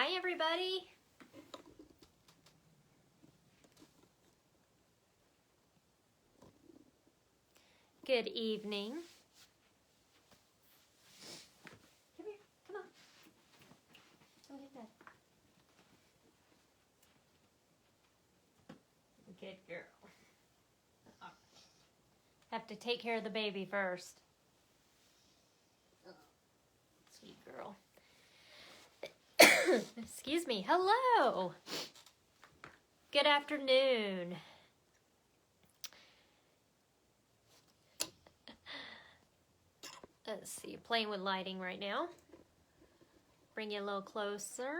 Hi, everybody. Good evening. Come here. Come on. Come get that. Good girl. Have to take care of the baby first. Sweet girl. Excuse me. Hello. Good afternoon. Let's see, playing with lighting right now. Bring you a little closer.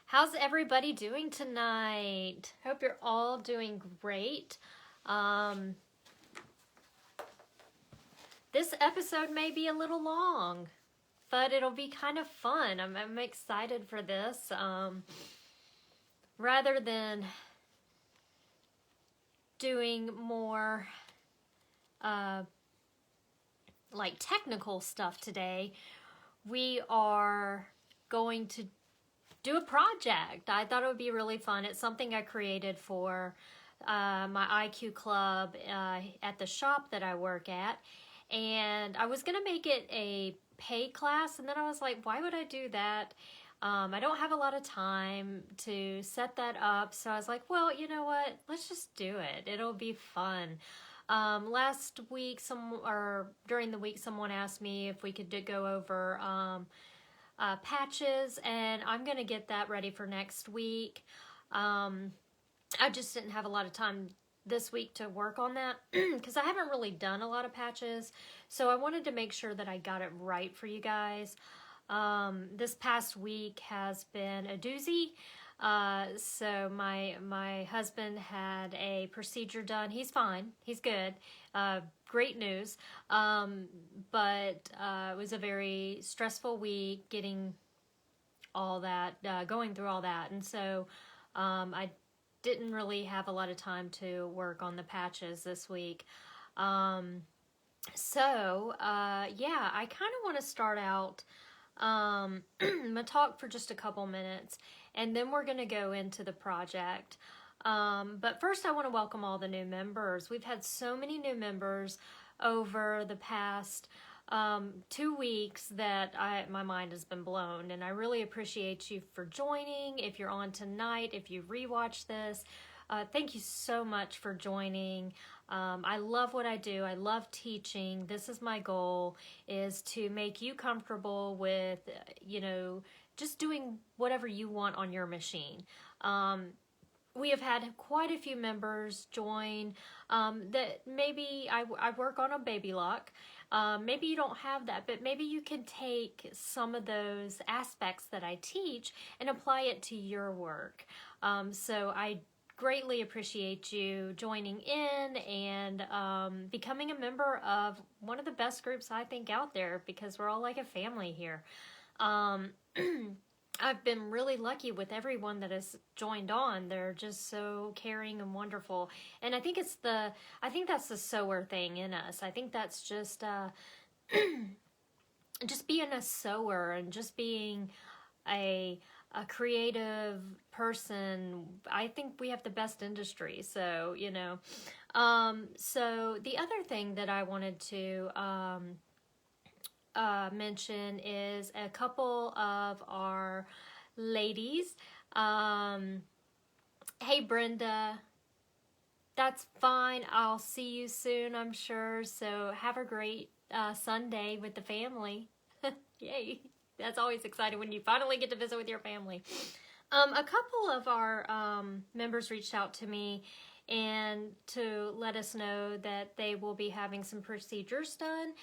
How's everybody doing tonight? Hope you're all doing great. This episode may be a little long, but it'll be kind of fun. I'm excited for this. Rather than doing more like technical stuff today, we are going to do a project. I thought it would be really fun. It's something I created for my IQ club at the shop that I work at. And I was going to make it a paid class, and then I was like, why would I do that? I don't have a lot of time to set that up. So I was like, well, you know what? Let's just do it. It'll be fun. Last week, during the week, someone asked me if we could go over patches, and I'm going to get that ready for next week. I just didn't have a lot of time this week to work on that because I haven't really done a lot of patches. So I wanted to make sure that I got it right for you guys. This past week has been a doozy. So my husband had a procedure done. He's fine. He's good. Great news. But it was a very stressful week getting all that, going through all that. And so I didn't really have a lot of time to work on the patches this week. Yeah, I kind of want to start out. I'm going to talk for just a couple minutes, and then we're going to go into the project. But first I want to welcome all the new members. We've had so many new members over the past 2 weeks that my mind has been blown, and I really appreciate you for joining. If you're on tonight, if you rewatch this, thank you so much for joining. I love what I do. I love teaching. This is my goal, is to make you comfortable with, just doing whatever you want on your machine. We have had quite a few members join that maybe I work on a baby lock. Maybe you don't have that, but maybe you can take some of those aspects that I teach and apply it to your work. So I greatly appreciate you joining in and becoming a member of one of the best groups I think out there, because we're all like a family here. I've been really lucky with everyone that has joined on. They're just so caring and wonderful. And I think that's the sower thing in us. I think that's just just being a sower and just being a creative person. I think we have the best industry. So, so the other thing that I wanted to mention is a couple of our ladies. Hey, Brenda. That's fine. I'll see you soon, I'm sure. So have a great Sunday with the family. Yay. That's always exciting when you finally get to visit with your family. A couple of our members reached out to me and to let us know that they will be having some procedures done.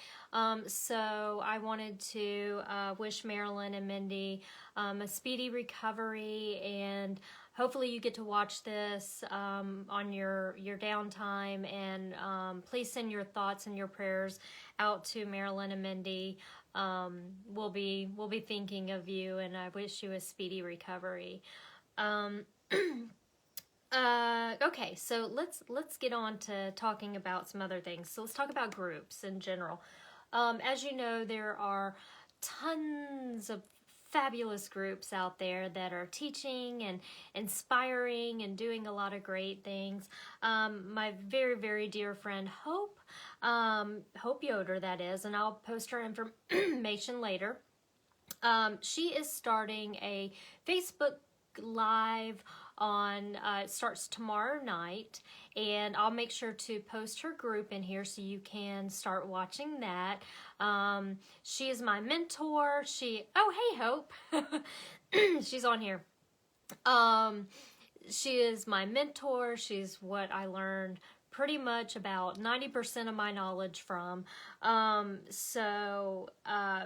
So I wanted to wish Marilyn and Mindy a speedy recovery, and hopefully you get to watch this on your downtime, and please send your thoughts and your prayers out to Marilyn and Mindy. We'll be thinking of you, and I wish you a speedy recovery. Okay, so let's get on to talking about some other things. So let's talk about groups in general. As you know, there are tons of fabulous groups out there that are teaching and inspiring and doing a lot of great things. My very, very dear friend Hope, Hope Yoder, that is, and I'll post her information later. She is starting a Facebook Live on, it starts tomorrow night, and I'll make sure to post her group in here so you can start watching that. She is my mentor. Oh, hey, Hope. She's on here. She is my mentor. She's what I learned pretty much about 90% of my knowledge from. So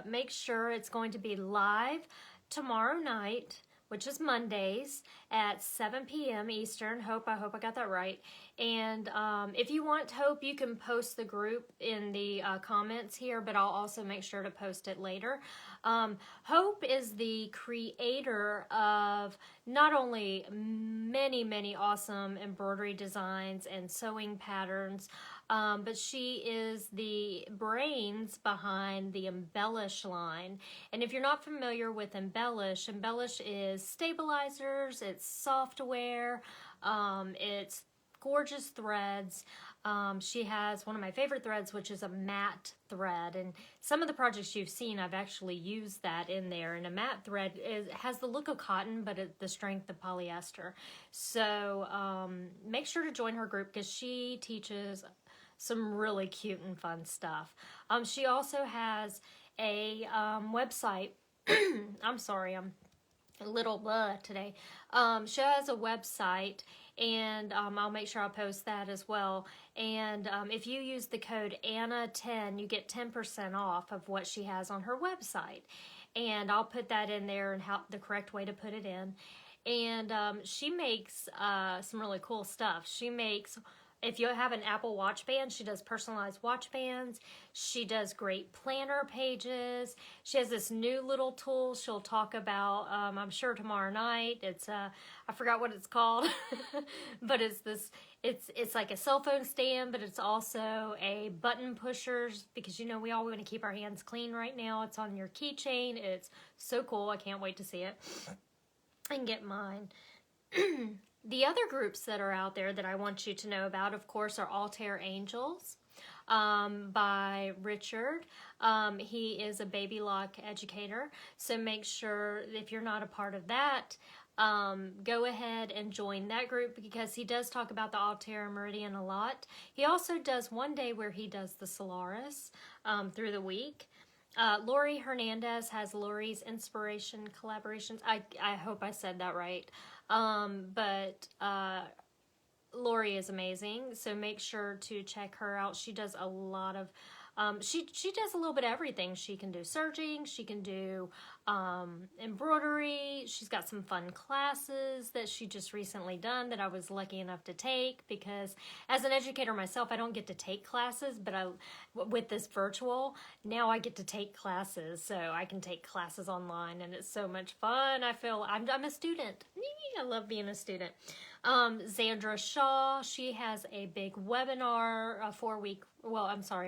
make sure it's going to be live tomorrow night, which is Mondays at 7 p.m. Eastern. I hope I got that right. And if you want Hope, you can post the group in the comments here, but I'll also make sure to post it later. Hope is the creator of not only many, many awesome embroidery designs and sewing patterns, but she is the brains behind the Embellish line. And if you're not familiar with Embellish is stabilizers, it's software, it's gorgeous threads. She has one of my favorite threads, which is a matte thread, and some of the projects you've seen, I've actually used that in there. And a matte thread has the look of cotton, but the strength of polyester. So make sure to join her group because she teaches some really cute and fun stuff. She also has a website. I'm sorry, I'm a little blah today. She has a website, and I'll make sure I'll post that as well. And if you use the code Anna10, you get 10% off of what she has on her website. And I'll put that in there and how the correct way to put it in. And she makes some really cool stuff. She makes, if you have an Apple Watch band, she does personalized watch bands. She does great planner pages. She has this new little tool she'll talk about, I'm sure tomorrow night. It's, I forgot what it's called, but it's like a cell phone stand, but it's also a button pushers, because you know we all want to keep our hands clean right now. It's on your keychain. It's so cool. I can't wait to see it and get mine. The other groups that are out there that I want you to know about, of course, are Altair Angels by Richard. He is a baby lock educator, so make sure if you're not a part of that, go ahead and join that group, because he does talk about the Altair Meridian a lot. He also does one day where he does the Solaris through the week. Lori Hernandez has Lori's Inspiration Collaborations. I hope I said that right. But Lori is amazing, so make sure to check her out. She does a lot of, she does a little bit of everything. She can do serging, she can do embroidery. She's got some fun classes that she just recently done that I was lucky enough to take, because as an educator myself, I don't get to take classes, but with this virtual, now I get to take classes, so I can take classes online, and it's so much fun. I feel I'm a student. I love being a student. Zandra Shaw, she has a big webinar, a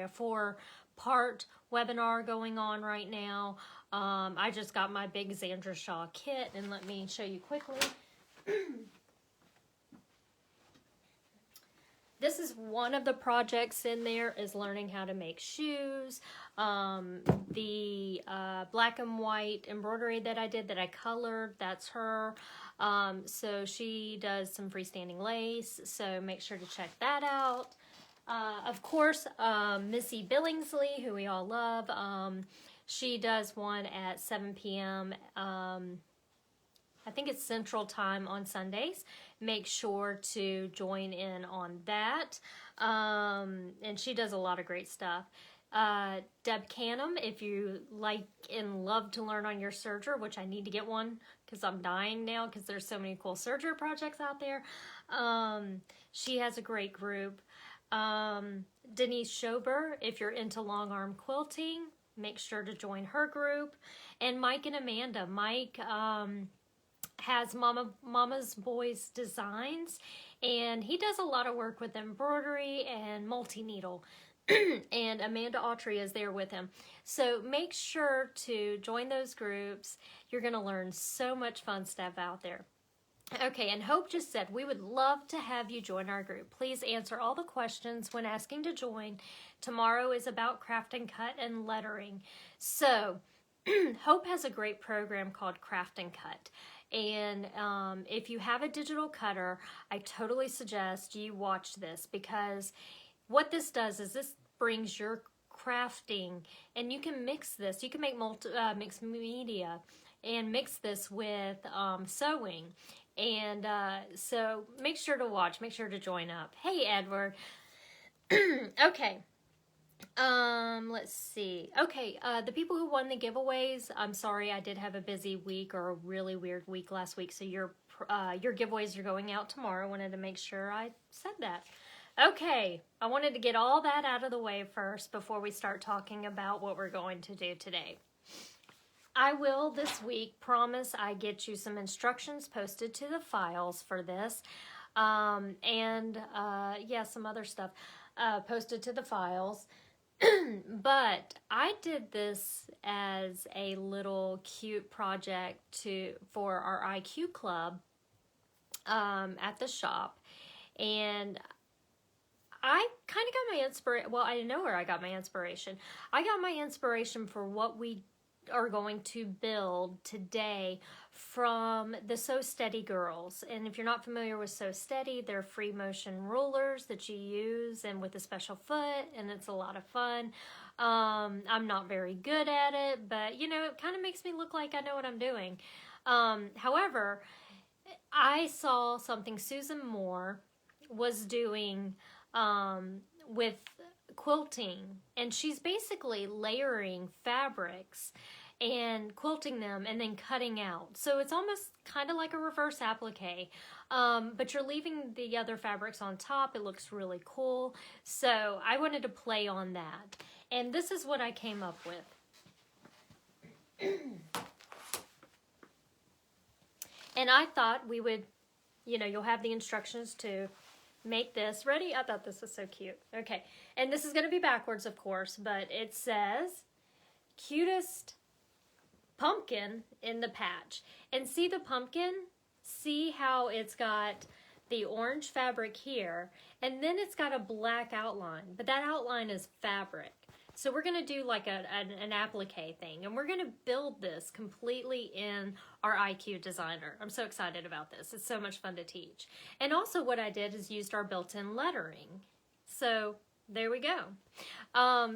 4-part webinar going on right now. I just got my big Zandra Shaw kit, and let me show you quickly. This is one of the projects in there, is learning how to make shoes. The black and white embroidery that I did, that I colored, that's her. So she does some freestanding lace, so make sure to check that out. Of course, Missy Billingsley, who we all love, she does one at 7 p.m. I think it's Central Time on Sundays. Make sure to join in on that. And she does a lot of great stuff. Deb Canham, if you like and love to learn on your serger, which I need to get one because I'm dying now because there's so many cool serger projects out there. She has a great group. Denise Schober, if you're into long arm quilting, make sure to join her group. And Mike and Amanda. Mike has Mama's Boys Designs, and he does a lot of work with embroidery and multi-needle. and Amanda Autry is there with him. So make sure to join those groups. You're going to learn so much fun stuff out there. Okay, and Hope just said, we would love to have you join our group. Please answer all the questions when asking to join. Tomorrow is about craft and cut and lettering. So, Hope has a great program called Craft and Cut. And if you have a digital cutter, I totally suggest you watch this, because what this does is this brings your crafting, and you can mix this. You can make mixed media and mix this with sewing. And so make sure to watch, make sure to join up. Hey, Edward. Okay. Let's see. Okay, the people who won the giveaways, I'm sorry, I did have a busy week, or a really weird week last week, so your giveaways are going out tomorrow. I wanted to make sure I said that. Okay, I wanted to get all that out of the way first before we start talking about what we're going to do today. I will this week promise I get you some instructions posted to the files for this, and some other stuff posted to the files. But I did this as a little cute project for our IQ club at the shop, and I kind of got my inspiration. Well, I know where I got my inspiration. I got my inspiration for what we are going to build today from the So Steady girls. And if you're not familiar with So Steady, they're free motion rulers that you use, and with a special foot, and it's a lot of fun. I'm not very good at it, but you know, it kind of makes me look like I know what I'm doing. However, I saw something Susan Moore was doing with quilting, and she's basically layering fabrics and quilting them and then cutting out. So it's almost kind of like a reverse applique, but you're leaving the other fabrics on top. It looks really cool. So I wanted to play on that, and this is what I came up with. And I thought we would, you'll have the instructions to make this. Ready? I thought this was so cute. Okay, and this is going to be backwards, of course, but it says Cutest pumpkin in the patch. And see the pumpkin? See how it's got the orange fabric here, and then it's got a black outline, but that outline is fabric. So we're going to do like an applique thing, and we're going to build this completely in our IQ designer. I'm so excited about this. It's so much fun to teach. And also what I did is used our built-in lettering. So there we go.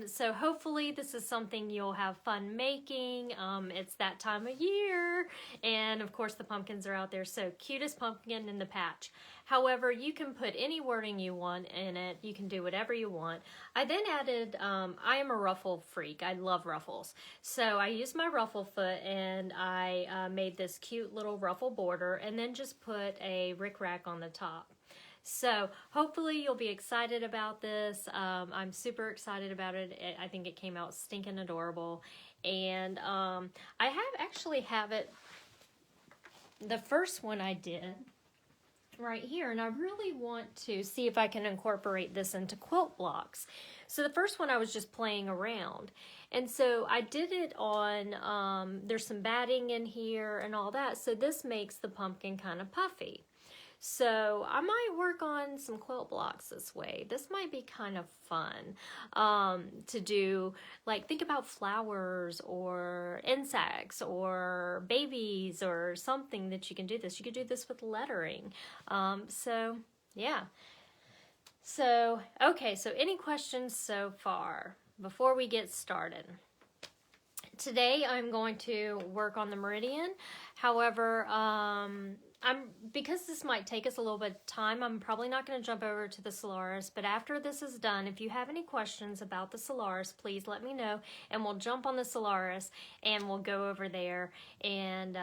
So hopefully this is something you'll have fun making. It's that time of year, and of course the pumpkins are out there. So Cutest pumpkin in the patch. However, you can put any wording you want in it. You can do whatever you want. I then added, I am a ruffle freak. I love ruffles. So I used my ruffle foot, and I made this cute little ruffle border, and then just put a rickrack on the top. So hopefully you'll be excited about this. I'm super excited about it. I think it came out stinking adorable. And I actually have it, the first one I did right here, and I really want to see if I can incorporate this into quilt blocks. So the first one I was just playing around, and so I did it on, there's some batting in here and all that, so this makes the pumpkin kind of puffy. So I might work on some quilt blocks this way. This might be kind of fun to do, like think about flowers or insects or babies or something that you can do this. You could do this with lettering. So yeah. So, okay, so any questions so far before we get started? Today I'm going to work on the meridian. However, because this might take us a little bit of time, I'm probably not going to jump over to the Solaris, but after this is done, if you have any questions about the Solaris, please let me know, and we'll jump on the Solaris, and we'll go over there, and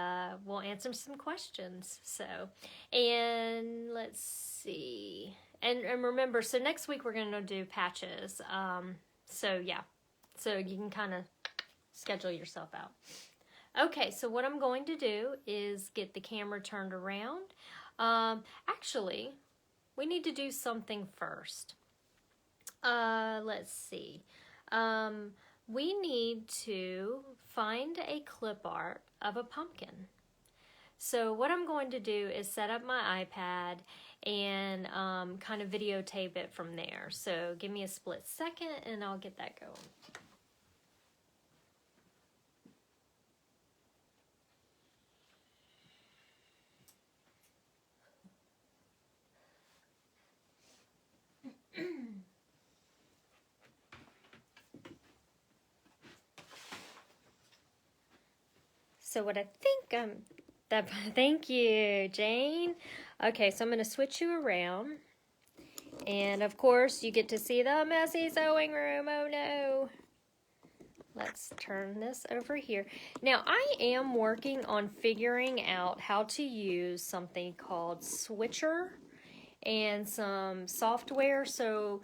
we'll answer some questions. So, and let's see, and remember, so next week we're going to do patches, so yeah, so you can kind of schedule yourself out. Okay, so what I'm going to do is get the camera turned around. Actually, we need to do something first. Let's see. We need to find a clip art of a pumpkin. So what I'm going to do is set up my iPad and kind of videotape it from there. So give me a split second and I'll get that going. So what I think thank you, Jane. Okay, so I'm going to switch you around. And of course, you get to see the messy sewing room. Oh no. Let's turn this over here. Now, I am working on figuring out how to use something called Switcher and some software, so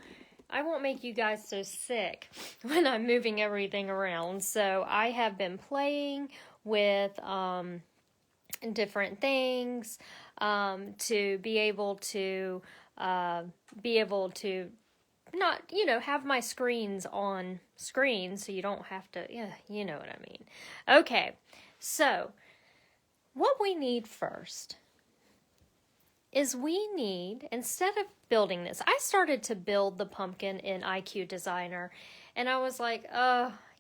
I won't make you guys so sick when I'm moving everything around. So I have been playing with different things to be able to not, have my screens on screen so you don't have to, yeah, you know what I mean. Okay, so what we need first is we need, instead of building this, I started to build the pumpkin in IQ Designer, and I was like,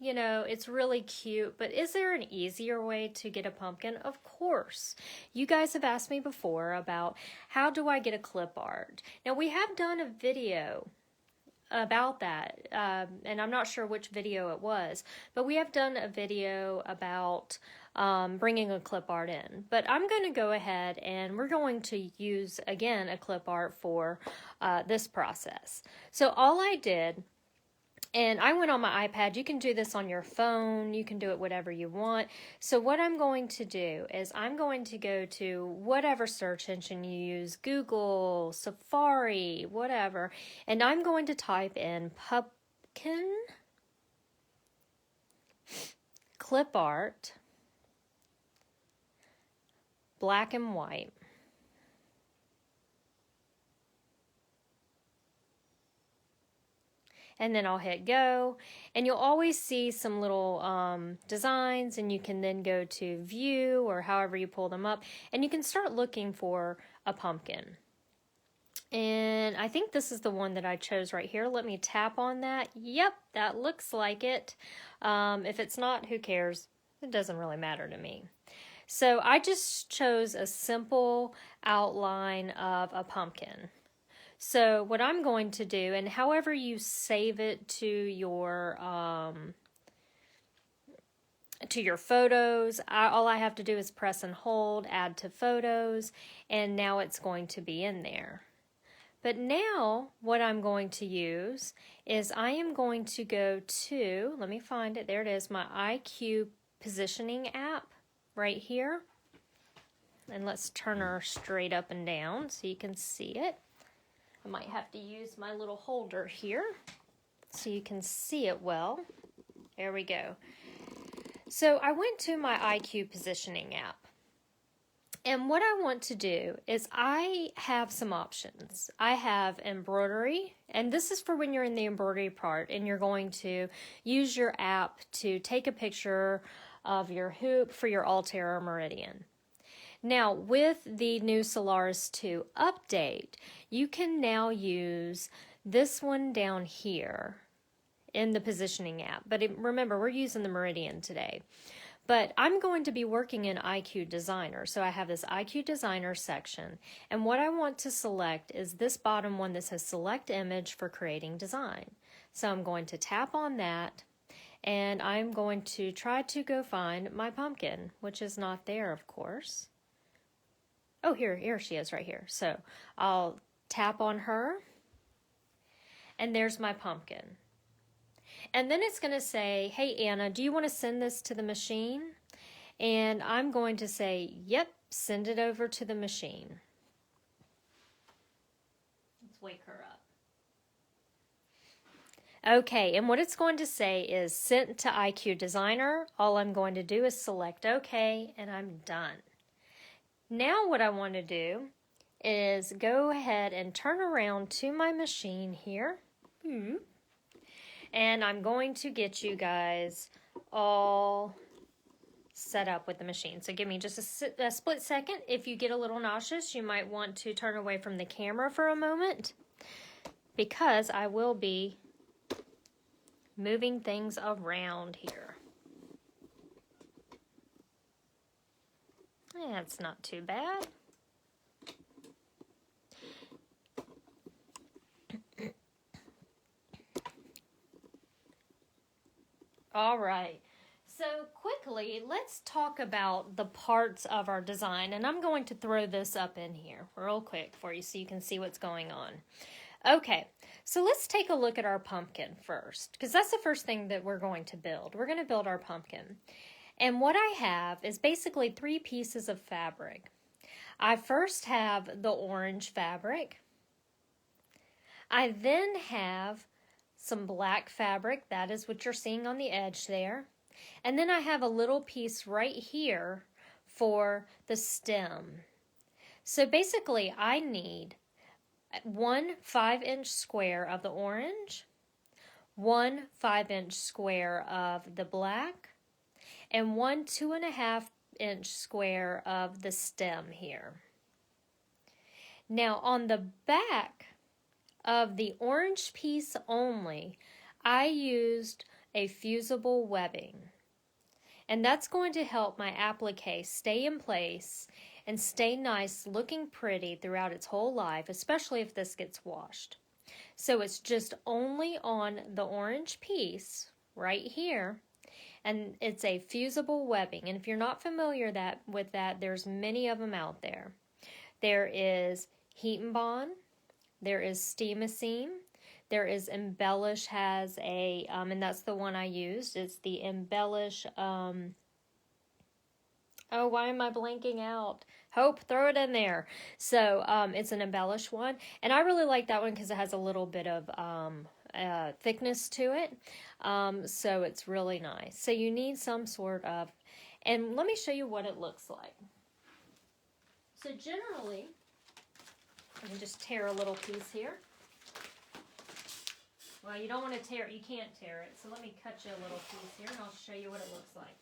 it's really cute, but is there an easier way to get a pumpkin? Of course. You guys have asked me before about how do I get a clip art. Now, we have done a video about that, and I'm not sure which video it was, but we have done a video about bringing a clip art in. But I'm going to go ahead and we're going to use, again, a clip art for this process. So all I did, and I went on my iPad. You can do this on your phone. You can do it whatever you want. So what I'm going to do is I'm going to go to whatever search engine you use, Google, Safari, whatever, and I'm going to type in pumpkin clip art, black and white. And then I'll hit go, and you'll always see some little designs, and you can then go to view or however you pull them up, and you can start looking for a pumpkin. And I think this is the one that I chose right here. Let me tap on that. Yep, that looks like it. If it's not, who cares? It doesn't really matter to me. So I just chose a simple outline of a pumpkin. So what I'm going to do, and however you save it to your photos, all I have to do is press and hold, add to photos, and now it's going to be in there. But now what I'm going to use is I am going to go to, let me find it, there it is, my IQ positioning app right here. And let's turn her straight up and down so you can see it. I might have to use my little holder here so you can see it well. There we go. So I went to my IQ positioning app. And what I want to do is I have some options. I have embroidery, and this is for when you're in the embroidery part and you're going to use your app to take a picture of your hoop for your Altair Meridian. Now, with the new Solaris 2 update, you can now use this one down here in the positioning app. But remember, we're using the Meridian today. But I'm going to be working in IQ Designer. So I have this IQ Designer section. And what I want to select is this bottom one that says Select Image for Creating Design. So I'm going to tap on that. And I'm going to try to go find my pumpkin, which is not there, of course. Oh, here she is right here. So I'll tap on her, and there's my pumpkin. And then it's going to say, hey, Anna, do you want to send this to the machine? And I'm going to say, yep, send it over to the machine. Let's wake her up. Okay, and what it's going to say is sent to IQ Designer. All I'm going to do is select OK, and I'm done. Now what I want to do is go ahead and turn around to my machine here. And I'm going to get you guys all set up with the machine. So give me just a split second. If you get a little nauseous, you might want to turn away from the camera for a moment, because I will be moving things around here. That's not too bad. All right, so quickly, let's talk about the parts of our design. And I'm going to throw this up in here real quick for you so you can see what's going on. Okay, so let's take a look at our pumpkin first, because that's the first thing that we're going to build. We're going to build our pumpkin. And what I have is basically 3 pieces of fabric. I first have the orange fabric. I then have some black fabric. That is what you're seeing on the edge there. And then I have a little piece right here for the stem. So basically I need 1 5-inch square of the orange, 1 5-inch square of the black, and 1 2.5-inch square of the stem here. Now on the back of the orange piece only, I used a fusible webbing. And that's going to help my applique stay in place and stay nice, looking pretty throughout its whole life, especially if this gets washed. So it's just only on the orange piece right here, and it's a fusible webbing. And if you're not familiar with that, there's many of them out there. There is Heat and Bond, there is Steam-A-Seam, there is Embellish has a, and that's the one I used. It's the Embellish, oh, why am I blanking out? Hope, throw it in there. So it's an Embellish one, and I really like that one because it has a little bit of thickness to it, so it's really nice. So you need some sort of, and let me show you what it looks like. So generally, let me just tear a little piece here. Well, you don't want to tear it, you can't tear it, so let me cut you a little piece here and I'll show you what it looks like.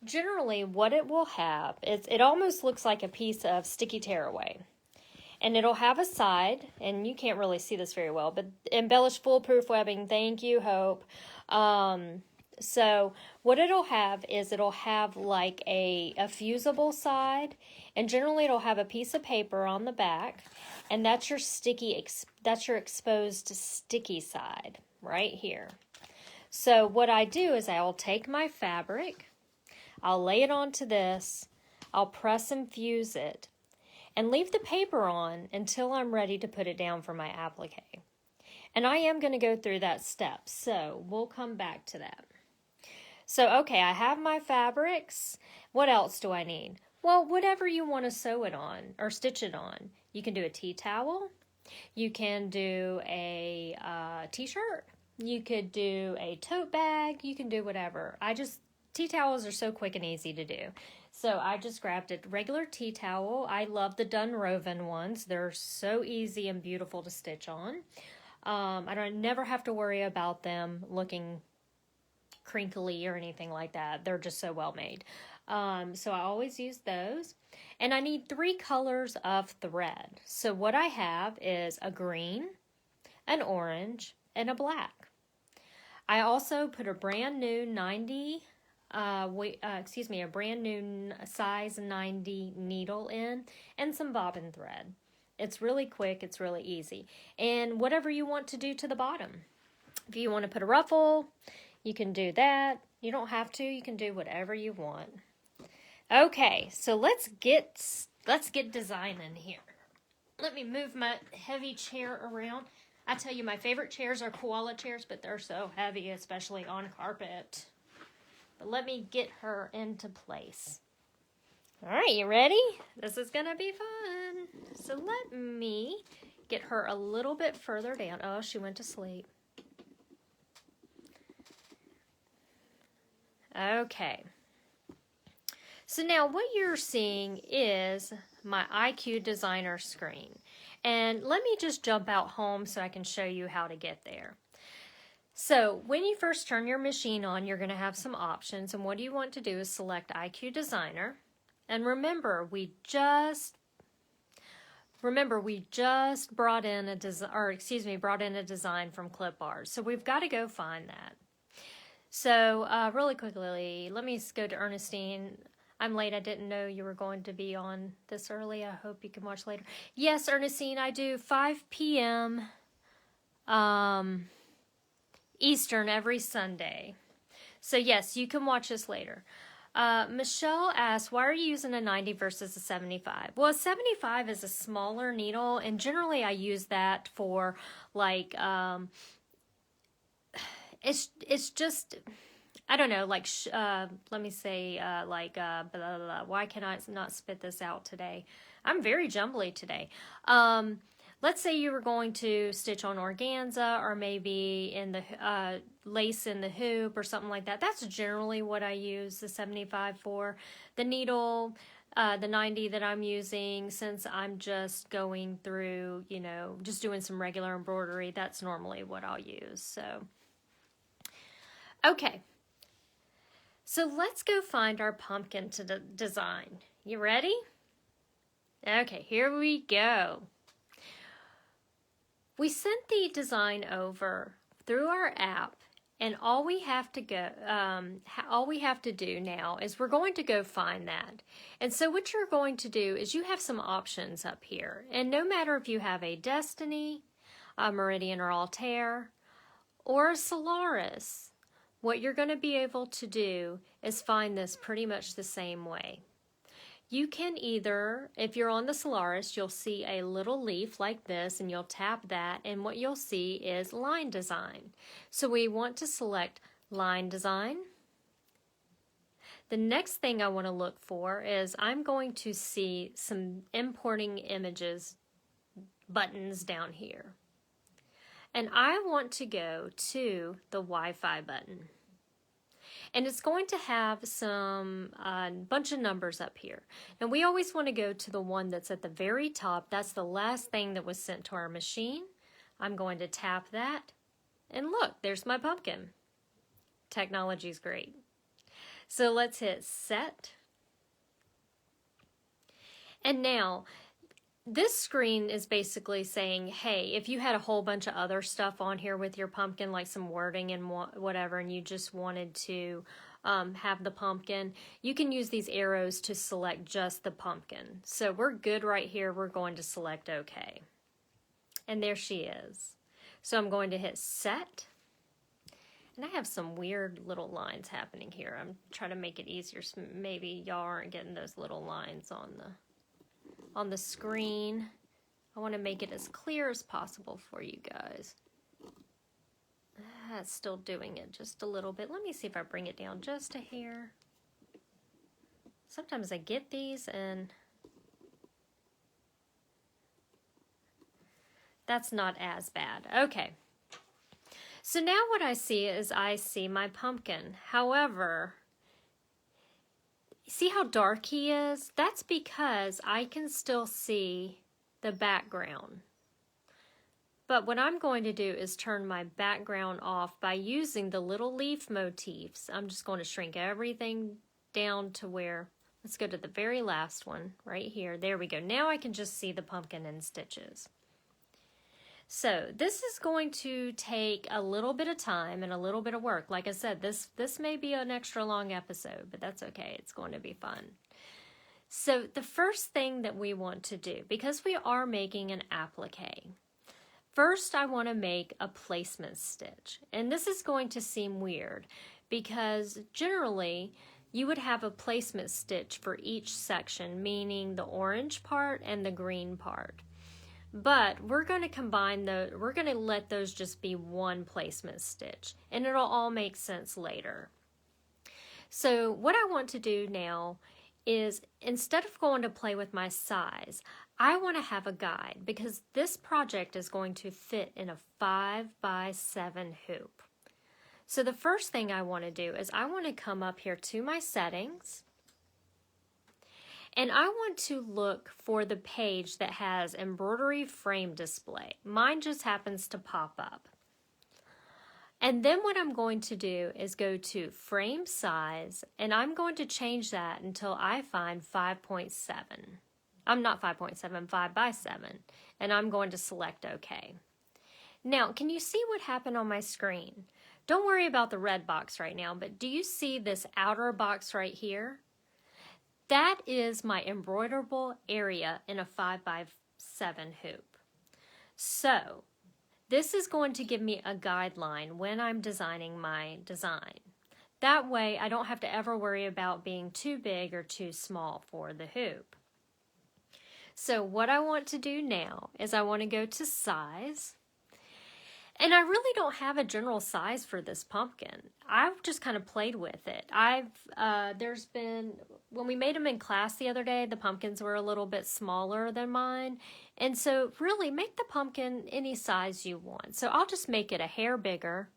Generally, what it will have is, it almost looks like a piece of sticky tearaway. And it'll have a side, and you can't really see this very well, but Embellish Foolproof Webbing, thank you, Hope. So what it'll have is it'll have like a fusible side, and generally it'll have a piece of paper on the back, and that's your that's your exposed sticky side right here. So what I do is I'll take my fabric, I'll lay it onto this, I'll press and fuse it, and leave the paper on until I'm ready to put it down for my applique. And I am going to go through that step, so we'll come back to that. So, okay, I have my fabrics. What else do I need? Well, whatever you want to sew it on or stitch it on. You can do a tea towel. You can do a t-shirt. You could do a tote bag. You can do whatever. Tea towels are so quick and easy to do. So I just grabbed a regular tea towel. I love the Dunroven ones. They're so easy and beautiful to stitch on. I never have to worry about them looking crinkly or anything like that. They're just so well made. So I always use those. And I need 3 colors of thread. So what I have is a green, an orange, and a black. I also put a brand new a brand new size 90 needle in, and some bobbin thread. It's really quick, it's really easy. And whatever you want to do to the bottom. If you want to put a ruffle, you can do that. You don't have to, you can do whatever you want. Okay, so let's get designing here. Let me move my heavy chair around. I tell you, my favorite chairs are koala chairs, but they're so heavy, especially on carpet. But let me get her into place. All right, you ready? This is going to be fun. So let me get her a little bit further down. Oh, she went to sleep. Okay. So now what you're seeing is my IQ Designer screen. And let me just jump out home so I can show you how to get there. So when you first turn your machine on, you're going to have some options. And what you want to do is select IQ Designer. And remember, we just brought in a design from clip art. So we've got to go find that. So really quickly, let me go to Ernestine. I'm late. I didn't know you were going to be on this early. I hope you can watch later. Yes, Ernestine, I do 5 p.m. Eastern every Sunday. So yes, you can watch this later. Michelle asks, why are you using a 90 versus a 75? Well, a 75 is a smaller needle, and generally I use that for like, it's just, I don't know, like, let me say, blah, blah, blah. Why can I not spit this out today? I'm very jumbly today. Let's say you were going to stitch on organza or maybe in the lace in the hoop or something like that. That's generally what I use the 75 for. The needle, the 90 that I'm using, since I'm just going through, you know, just doing some regular embroidery, that's normally what I'll use. So, okay. So let's go find our pumpkin to design. You ready? Okay, here we go. We sent the design over through our app, and all we have to do now is we're going to go find that. And so what you're going to do is you have some options up here, and no matter if you have a Destiny, a Meridian or Altair, or a Solaris, what you're going to be able to do is find this pretty much the same way. You can either, if you're on the Solaris, you'll see a little leaf like this, and you'll tap that, and what you'll see is line design. So we want to select line design. The next thing I want to look for is I'm going to see some importing images buttons down here. And I want to go to the Wi-Fi button. And it's going to have some bunch of numbers up here. And we always want to go to the one that's at the very top. That's the last thing that was sent to our machine. I'm going to tap that. And look, there's my pumpkin. Technology's great. So let's hit set. And now, this screen is basically saying, hey, if you had a whole bunch of other stuff on here with your pumpkin, like some wording and whatever, and you just wanted to have the pumpkin, you can use these arrows to select just the pumpkin. So we're good right here. We're going to select OK. And there she is. So I'm going to hit set. And I have some weird little lines happening here. I'm trying to make it easier so maybe y'all aren't getting those little lines on the screen. I want to make it as clear as possible for you guys. That's still doing it just a little bit. Let me see if I bring it down just a hair. Sometimes I get these and that's not as bad. Okay. So now what I see is I see my pumpkin. However, see how dark he is? That's because I can still see the background. But what I'm going to do is turn my background off by using the little leaf motifs. I'm just going to shrink everything down to where, let's go to the very last one right here. There we go. Now I can just see the pumpkin in stitches. So this is going to take a little bit of time and a little bit of work. Like I said, this may be an extra long episode, but that's okay. It's going to be fun. So the first thing that we want to do, because we are making an applique, first I want to make a placement stitch. And this is going to seem weird because generally you would have a placement stitch for each section, meaning the orange part and the green part. But we're going to combine we're going to let those just be one placement stitch, and it'll all make sense later. So what I want to do now is, instead of going to play with my size, I want to have a guide because this project is going to fit in a 5x7 hoop. So the first thing I want to do is I want to come up here to my settings, And I want to look for the page that has embroidery frame display. Mine just happens to pop up. And then what I'm going to do is go to frame size, and I'm going to change that until I find 5.7. I'm not 5.7, 5 by 7. And I'm going to select OK. Now, can you see what happened on my screen? Don't worry about the red box right now, but do you see this outer box right here? That is my embroiderable area in a 5 by 7 hoop. So, this is going to give me a guideline when I'm designing my design. That way, I don't have to ever worry about being too big or too small for the hoop. So what I want to do now is I want to go to size. And I really don't have a general size for this pumpkin. I've just kind of played with it. When we made them in class the other day, the pumpkins were a little bit smaller than mine. And so really make the pumpkin any size you want. So I'll just make it a hair bigger.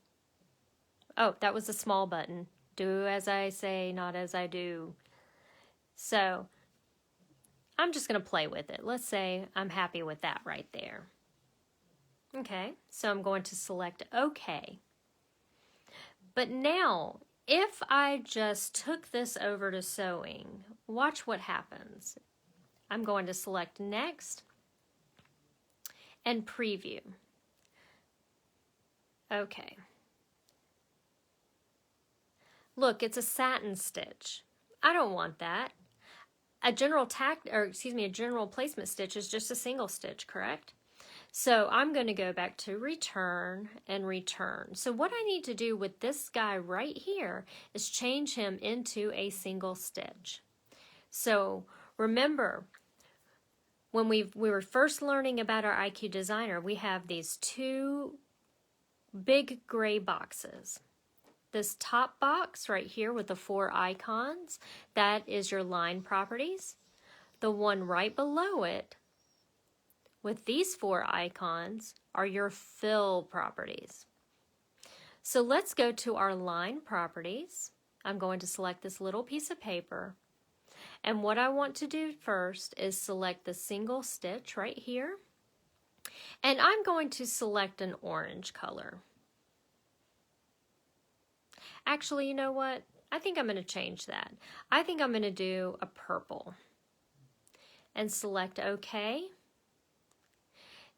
Oh, that was a small button. Do as I say, not as I do. So I'm just going to play with it. Let's say I'm happy with that right there. Okay, so I'm going to select OK. But now, if I just took this over to sewing, watch what happens. I'm going to select Next and Preview. Okay. Look, it's a satin stitch. I don't want that. A general placement stitch is just a single stitch, correct? So I'm going to go back to return and return. So what I need to do with this guy right here is change him into a single stitch. So remember, when we were first learning about our IQ Designer, we have these two big gray boxes. This top box right here with the 4 icons, that is your line properties. The one right below it with these 4 icons are your fill properties. So let's go to our line properties. I'm going to select this little piece of paper. And what I want to do first is select the single stitch right here. And I'm going to select an orange color. Actually, you know what? I think I'm going to change that. I think I'm going to do a purple. And select OK.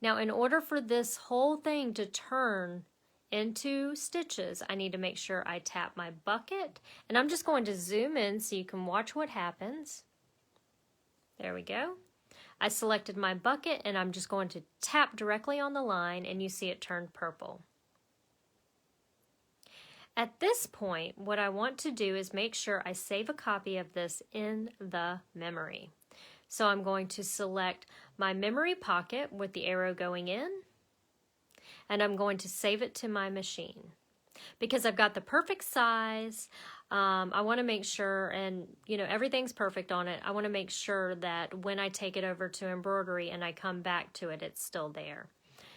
Now, in order for this whole thing to turn into stitches, I need to make sure I tap my bucket. And I'm just going to zoom in so you can watch what happens. There we go. I selected my bucket and I'm just going to tap directly on the line and you see it turned purple. At this point, what I want to do is make sure I save a copy of this in the memory. So I'm going to select my memory pocket with the arrow going in, and I'm going to save it to my machine. Because I've got the perfect size, I want to make sure, and everything's perfect on it, I want to make sure that when I take it over to embroidery and I come back to it, it's still there.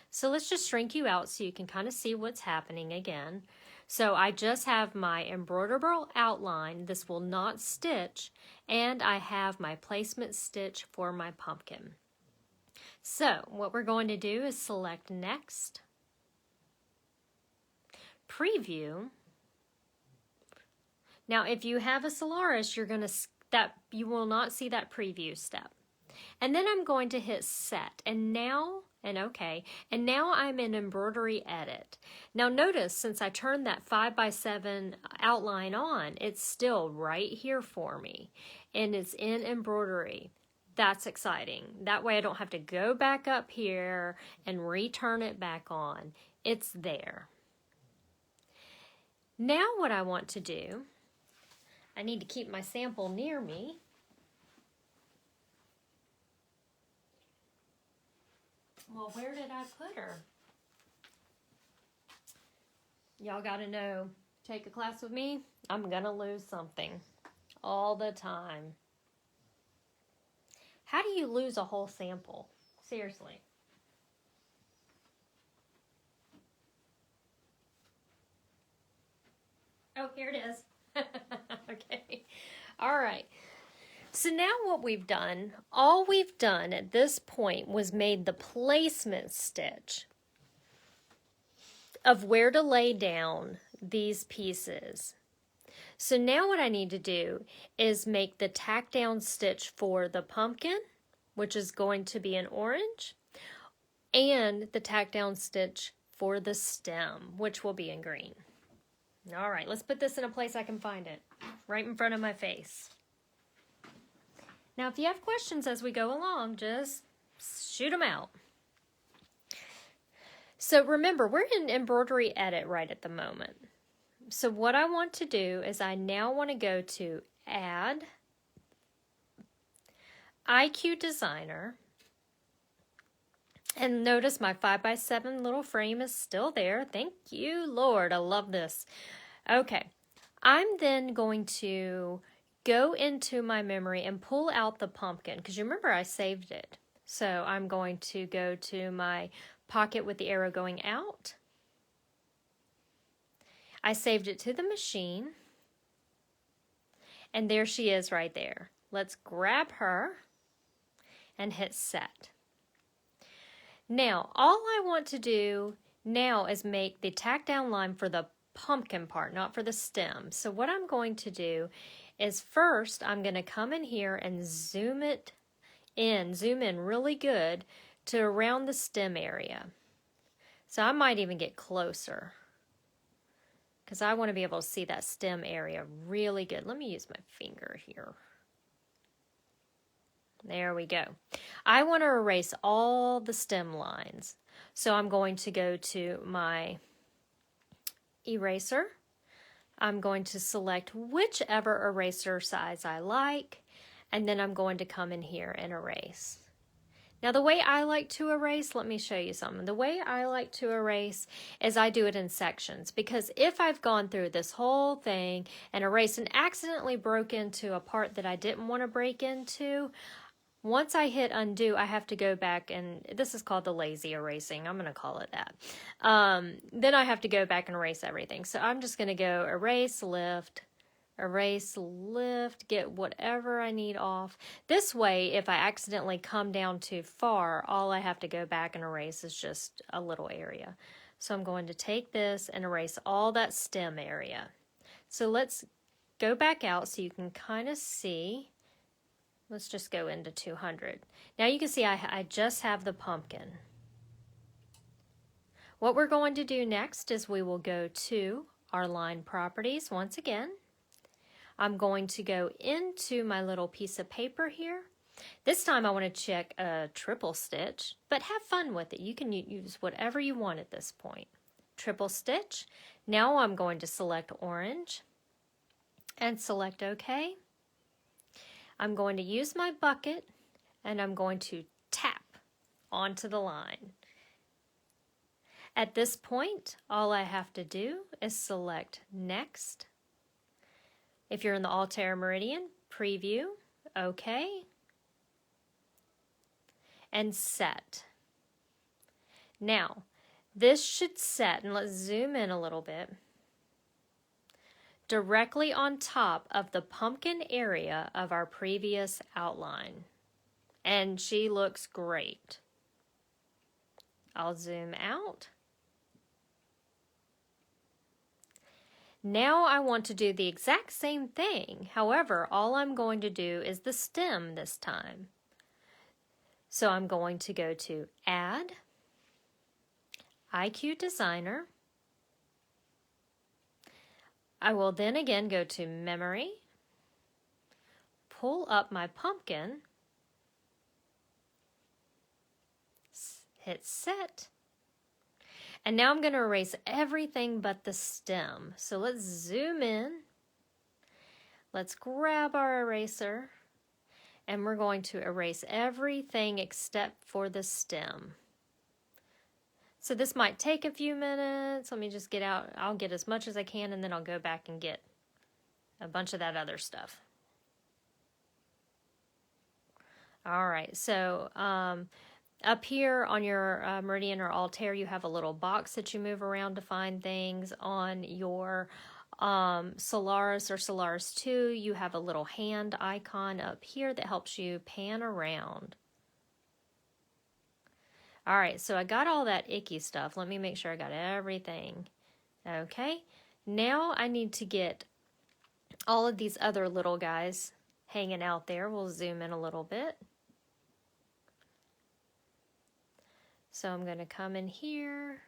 So let's just shrink you out so you can kind of see what's happening again. So I just have my embroiderable outline, this will not stitch, and I have my placement stitch for my pumpkin. So what we're going to do is select Next, Preview. Now if you have a Solaris, you will not see that preview step. And then I'm going to hit Set, and OK. And now I'm in Embroidery Edit. Now notice, since I turned that 5 by 7 outline on, it's still right here for me. And it's in embroidery. That's exciting. That way I don't have to go back up here and return it back on. It's there. Now what I want to do, I need to keep my sample near me. Well, where did I put her? Y'all gotta know, take a class with me, I'm gonna lose something all the time. How do you lose a whole sample? Seriously. Oh, here it is. Okay. All right. So now what we've done, all we've done at this point was made the placement stitch of where to lay down these pieces. So now what I need to do is make the tack down stitch for the pumpkin, which is going to be in orange, and the tack down stitch for the stem, which will be in green. All right, let's put this in a place I can find it, right in front of my face. Now, if you have questions as we go along, just shoot them out. So remember, we're in embroidery edit right at the moment. So what I want to do is I now want to go to Add, IQ Designer, and notice my 5x7 little frame is still there. Thank you, Lord. I love this. Okay, I'm then going to go into my memory and pull out the pumpkin, because you remember I saved it. So I'm going to go to my pocket with the arrow going out. I saved it to the machine, and there she is right there. Let's grab her and hit set. Now, all I want to do now is make the tack down line for the pumpkin part, not for the stem. So what I'm going to do is first I'm going to come in here and zoom in really good to around the stem area. So I might even get closer, because I want to be able to see that stem area really good. Let me use my finger here. There we go. I want to erase all the stem lines. So I'm going to go to my eraser. I'm going to select whichever eraser size I like, and then I'm going to come in here and erase. Now the way I like to erase, let me show you something. The way I like to erase is I do it in sections, because if I've gone through this whole thing and erased and accidentally broke into a part that I didn't want to break into, once I hit undo, I have to go back, and this is called the lazy erasing. I'm going to call it that. Then I have to go back and erase everything. So I'm just going to go erase, lift, get whatever I need off. This way, if I accidentally come down too far, all I have to go back and erase is just a little area. So I'm going to take this and erase all that stem area. So let's go back out so you can kind of see. Let's just go into 200. Now you can see I just have the pumpkin. What we're going to do next is we will go to our line properties once again. I'm going to go into my little piece of paper here. This time I want to check a triple stitch, but have fun with it. You can use whatever you want at this point. Triple stitch. Now I'm going to select orange and select OK. I'm going to use my bucket and I'm going to tap onto the line. At this point, all I have to do is select next. If you're in the Altair Meridian, preview, OK, and set. Now, this should set, and let's zoom in a little bit, directly on top of the pumpkin area of our previous outline. And she looks great. I'll zoom out. Now I want to do the exact same thing. However, all I'm going to do is the stem this time. So I'm going to go to Add, IQ Designer. I will then again go to Memory, pull up my pumpkin, hit Set, and now I'm going to erase everything but the stem. So let's zoom in, let's grab our eraser, and we're going to erase everything except for the stem. So this might take a few minutes. Let me just get out. I'll get as much as I can, and then I'll go back and get a bunch of that other stuff. All right, so up here on your Meridian or Altair, you have a little box that you move around to find things. On your Solaris or Solaris 2, you have a little hand icon up here that helps you pan around. All right, so I got all that icky stuff. Let me make sure I got everything. Okay, now I need to get all of these other little guys hanging out there. We'll zoom in a little bit. So I'm going to come in here.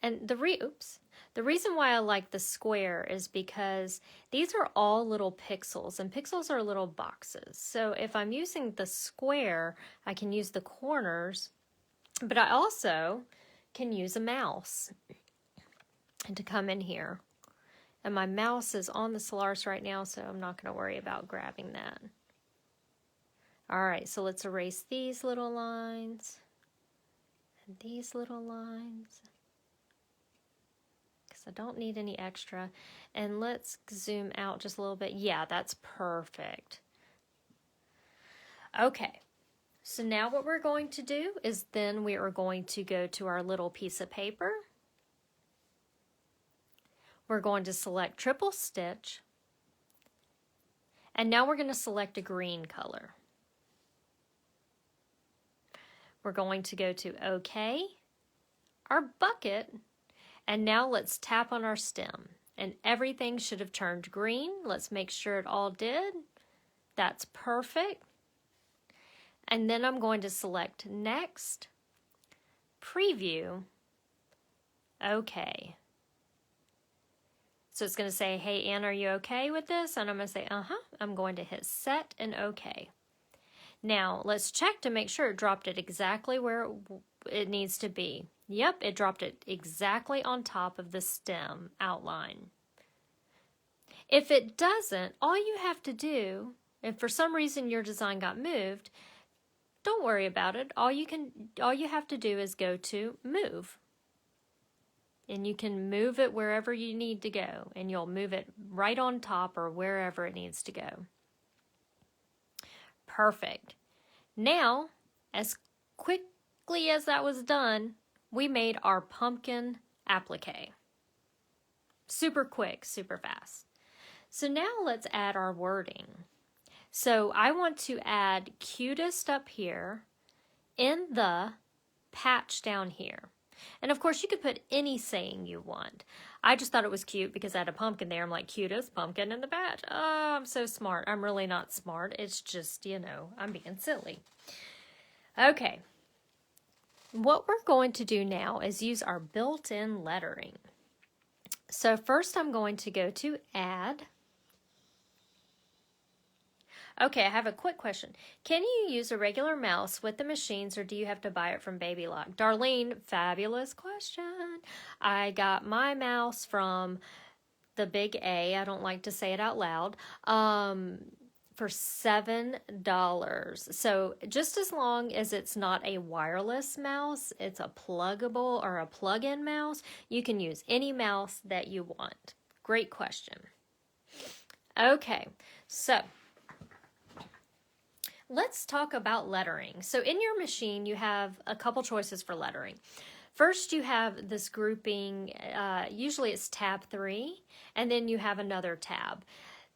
And the reason why I like the square is because these are all little pixels, and pixels are little boxes. So if I'm using the square, I can use the corners, but I also can use a mouse and to come in here. And my mouse is on the Solaris right now, so I'm not going to worry about grabbing that. All right, so let's erase these little lines and these little lines, because I don't need any extra. And let's zoom out just a little bit. Yeah, that's perfect. Okay, so now what we're going to do is then we are going to go to our little piece of paper. We're going to select triple stitch, and now we're going to select a green color. We're going to go to OK, our bucket, and now let's tap on our stem. And everything should have turned green. Let's make sure it all did. That's perfect. And then I'm going to select Next, Preview, OK. So it's going to say, hey, Ann, are you okay with this? And I'm going to say, I'm going to hit Set and OK. Now, let's check to make sure it dropped it exactly where it needs to be. Yep, it dropped it exactly on top of the stem outline. If it doesn't, all you have to do, if for some reason your design got moved, don't worry about it. All you have to do is go to Move. And you can move it wherever you need to go, and you'll move it right on top or wherever it needs to go. Perfect. Now, as quickly as that was done, we made our pumpkin applique. Super quick, super fast. So now let's add our wording. So I want to add Cutest up here in the patch down here. And of course you could put any saying you want. I just thought it was cute because I had a pumpkin there. I'm like, Cutest pumpkin in the patch. Oh, I'm so smart. I'm really not smart. It's just, I'm being silly. Okay. What we're going to do now is use our built-in lettering. So first I'm going to go to Add. Okay, I have a quick question. Can you use a regular mouse with the machines, or do you have to buy it from Baby Lock? Darlene, fabulous question. I got my mouse from the Big A. I don't like to say it out loud. For $7. So just as long as it's not a wireless mouse, it's a pluggable or a plug-in mouse, you can use any mouse that you want. Great question. Okay, so let's talk about lettering. So in your machine, you have a couple choices for lettering. First, you have this grouping, usually it's tab 3, and then you have another tab.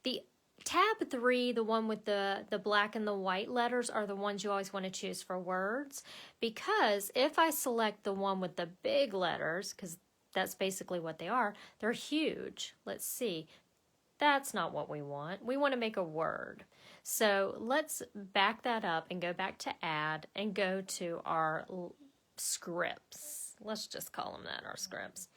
The tab 3, the one with the black and the white letters, are the ones you always want to choose for words, because if I select the one with the big letters, because that's basically what they are, they're huge. Let's see. That's not what we want. We want to make a word. So let's back that up and go back to Add and go to our scripts. Let's just call them that, our scripts.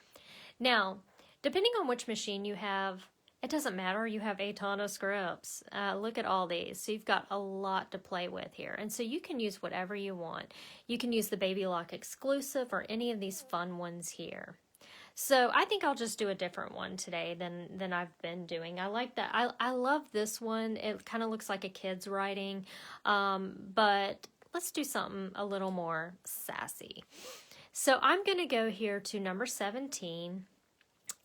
Now, depending on which machine you have, it doesn't matter. You have a ton of scripts. Look at all these. So you've got a lot to play with here. And so you can use whatever you want. You can use the Baby Lock exclusive or any of these fun ones here. So I think I'll just do a different one today than I've been doing. I like that. I love this one. It kind of looks like a kid's writing, but let's do something a little more sassy. So I'm going to go here to number 17,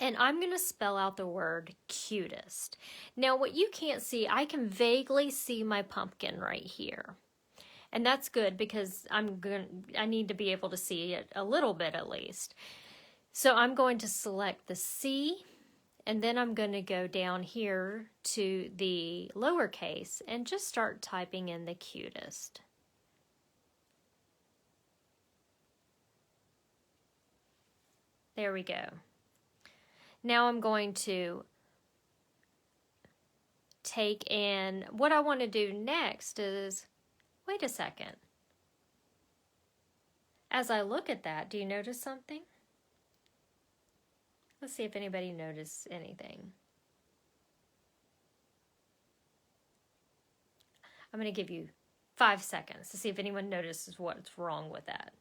and I'm going to spell out the word Cutest. Now what you can't see, I can vaguely see my pumpkin right here. And that's good because I need to be able to see it a little bit at least. So I'm going to select the C, and then I'm going to go down here to the lowercase and just start typing in the Cutest. There we go. Now I'm going to take, and what I want to do next is, wait a second. As I look at that, do you notice something? Let's see if anybody noticed anything. I'm going to give you 5 seconds to see if anyone notices what's wrong with that.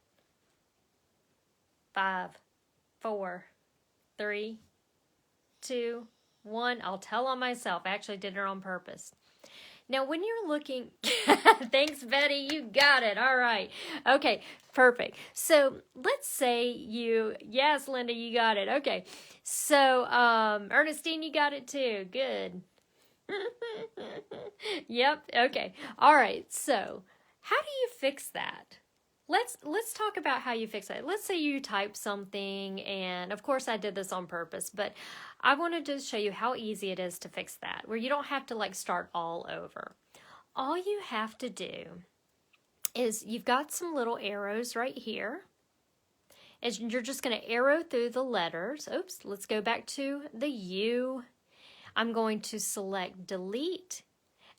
5, 4, 3, 2, 1. I'll tell on myself. I actually did it on purpose. Now, when you're looking, thanks, Betty, you got it. All right. Okay, perfect. So let's say yes, Linda, you got it. Okay. So, Ernestine, you got it too. Good. Yep. Okay. All right. So how do you fix that? Let's talk about how you fix it. Let's say you type something, and of course I did this on purpose, but I wanted to show you how easy it is to fix that, where you don't have to like start all over. All you have to do is you've got some little arrows right here. And you're just going to arrow through the letters. Oops, let's go back to the U. I'm going to select delete,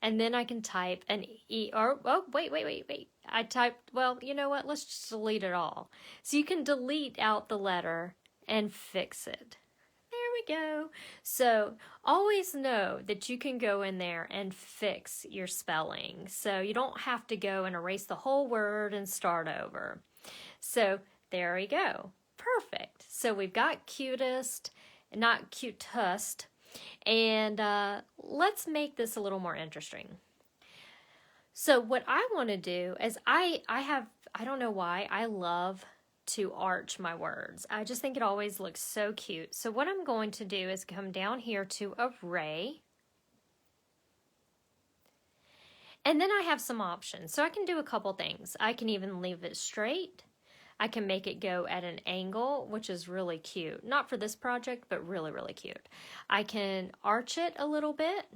and then I can type an E, or, oh, wait. I typed, well, you know what? Let's just delete it all. So you can delete out the letter and fix it. There we go. So always know that you can go in there and fix your spelling. So you don't have to go and erase the whole word and start over. So there we go. Perfect. So we've got Cutest, not Cutest. And let's make this a little more interesting. So what I want to do is I don't know why, I love to arch my words. I just think it always looks so cute. So what I'm going to do is come down here to Array. And then I have some options. So I can do a couple things. I can even leave it straight. I can make it go at an angle, which is really cute. Not for this project, but really, really cute. I can arch it a little bit.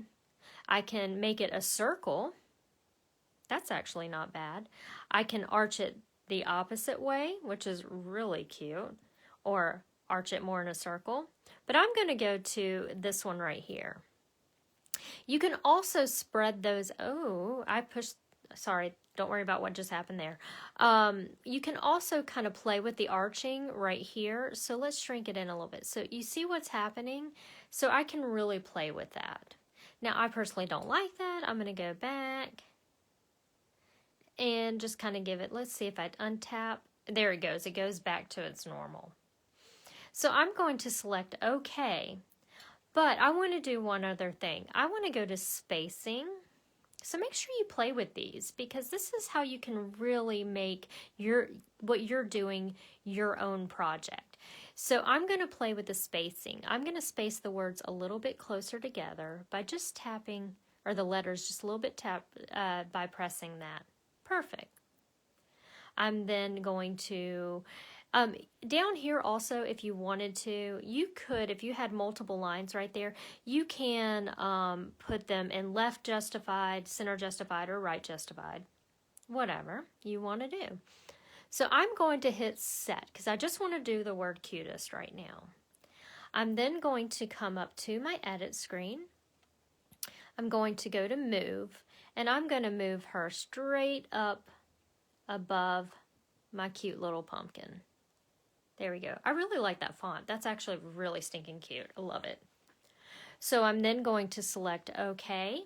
I can make it a circle. That's actually not bad. I can arch it the opposite way, which is really cute, or arch it more in a circle. But I'm going to go to this one right here. You can also spread those. Oh, I pushed, sorry, don't worry about what just happened there. You can also kind of play with the arching right here. So let's shrink it in a little bit. So you see what's happening? So I can really play with that. Now, I personally don't like that. I'm going to go back and just kind of give it, let's see if I untap. There it goes. It goes back to its normal. So I'm going to select OK. But I want to do one other thing. I want to go to spacing. So make sure you play with these, because this is how you can really make what you're doing your own project. So I'm going to play with the spacing. I'm going to space the words a little bit closer together by just tapping, or the letters just a little bit by pressing that. Perfect. I'm then going to, down here also, if you wanted to, you could, if you had multiple lines right there, you can put them in left justified, center justified, or right justified, whatever you want to do. So I'm going to hit set, because I just want to do the word Cutest right now. I'm then going to come up to my edit screen. I'm going to go to move, and I'm going to move her straight up above my cute little pumpkin. There we go. I really like that font. That's actually really stinking cute. I love it. So I'm then going to select OK.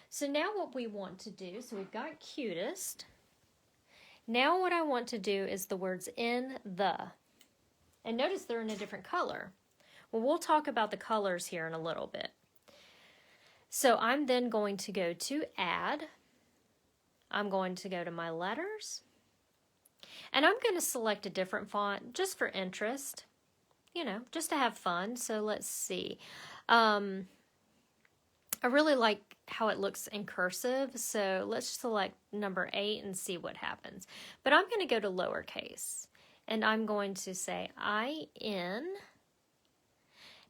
So now what we want to do, so we've got Cutest. Now what I want to do is the words in the. And notice they're in a different color. Well, we'll talk about the colors here in a little bit. So I'm then going to go to add. I'm going to go to my letters. And I'm going to select a different font just for interest, just to have fun. So let's see. I really like how it looks in cursive. So let's select number 8 and see what happens. But I'm going to go to lowercase. and I'm going to say IN.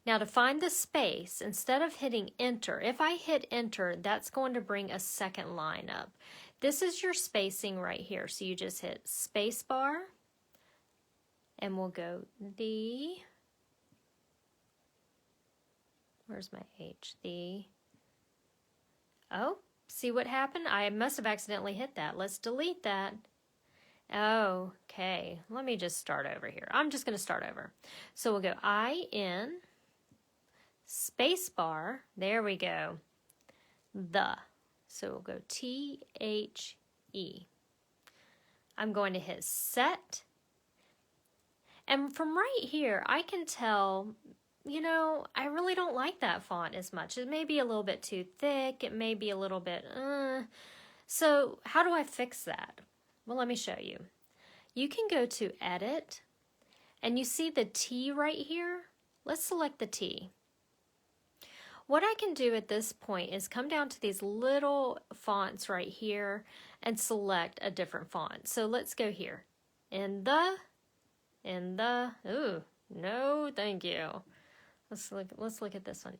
Now to find the space, instead of hitting enter, if I hit enter, that's going to bring a second line up. This is your spacing right here. So you just hit space bar, and we'll go where's my H? Oh, see what happened? I must have accidentally hit that. Let's delete that. Okay, let me just start over here. I'm just going to start over. So we'll go IN, space bar, there we go, the. So we'll go THE. I'm going to hit set. And from right here, I can tell, you know, I really don't like that font as much. It may be a little bit too thick. It may be a little bit, So how do I fix that? Well, let me show you. You can go to Edit, and you see the T right here? Let's select the T. What I can do at this point is come down to these little fonts right here and select a different font. So let's go here. Ooh, no, thank you. Let's look at this one.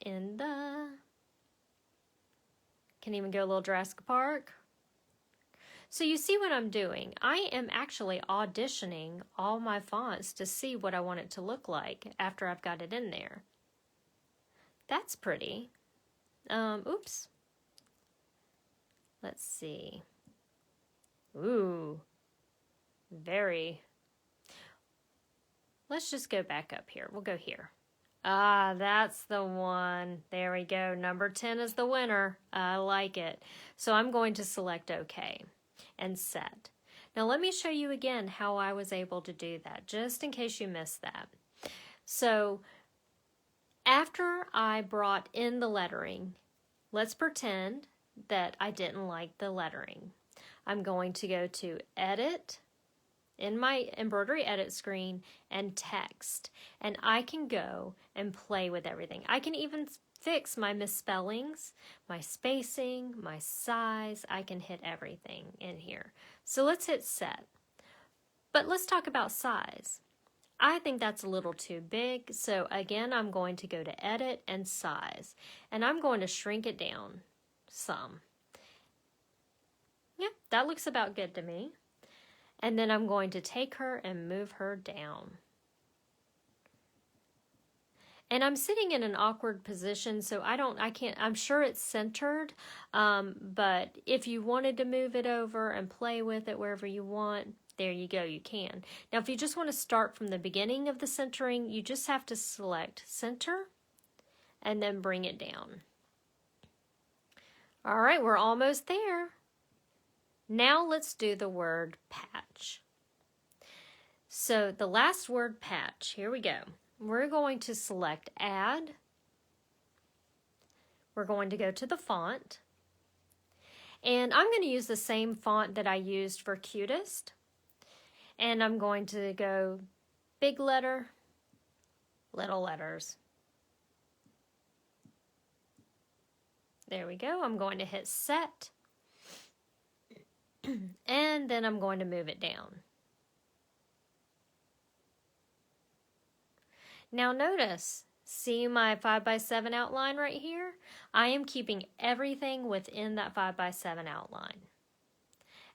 Can even go a little Jurassic Park. So you see what I'm doing. I am actually auditioning all my fonts to see what I want it to look like after I've got it in there. That's pretty. Oops. Let's see. Ooh, very. Let's just go back up here. We'll go here. Ah, that's the one. There we go. Number 10 is the winner. I like it. So I'm going to select OK and set. Now let me show you again how I was able to do that, just in case you missed that. So after I brought in the lettering, let's pretend that I didn't like the lettering. I'm going to go to Edit in my embroidery edit screen and text, and I can go and play with everything. I can even fix my misspellings, my spacing, my size. I can hit everything in here. So let's hit set. But let's talk about size. I think that's a little too big, so again I'm going to go to Edit and Size, and I'm going to shrink it down some. Yeah, that looks about good to me. And then I'm going to take her and move her down. And I'm sitting in an awkward position, so I'm sure it's centered, but if you wanted to move it over and play with it wherever you want, there you go, you can. Now, if you just want to start from the beginning of the centering, you just have to select Center and then bring it down. All right, we're almost there. Now let's do the word patch. So the last word, patch, here we go. We're going to select Add. We're going to go to the font. And I'm going to use the same font that I used for Cutest. And I'm going to go big letter, little letters. There we go. I'm going to hit set. And then I'm going to move it down. Now notice, see my 5x7 outline right here? I am keeping everything within that 5x7 outline.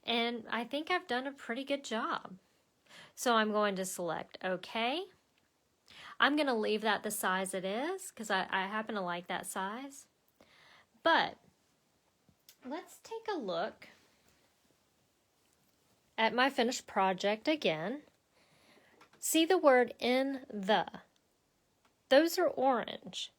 And I think I've done a pretty good job. So I'm going to select OK. I'm going to leave that the size it is because I happen to like that size. But let's take a look at my finished project again. See the word in the. Those are orange.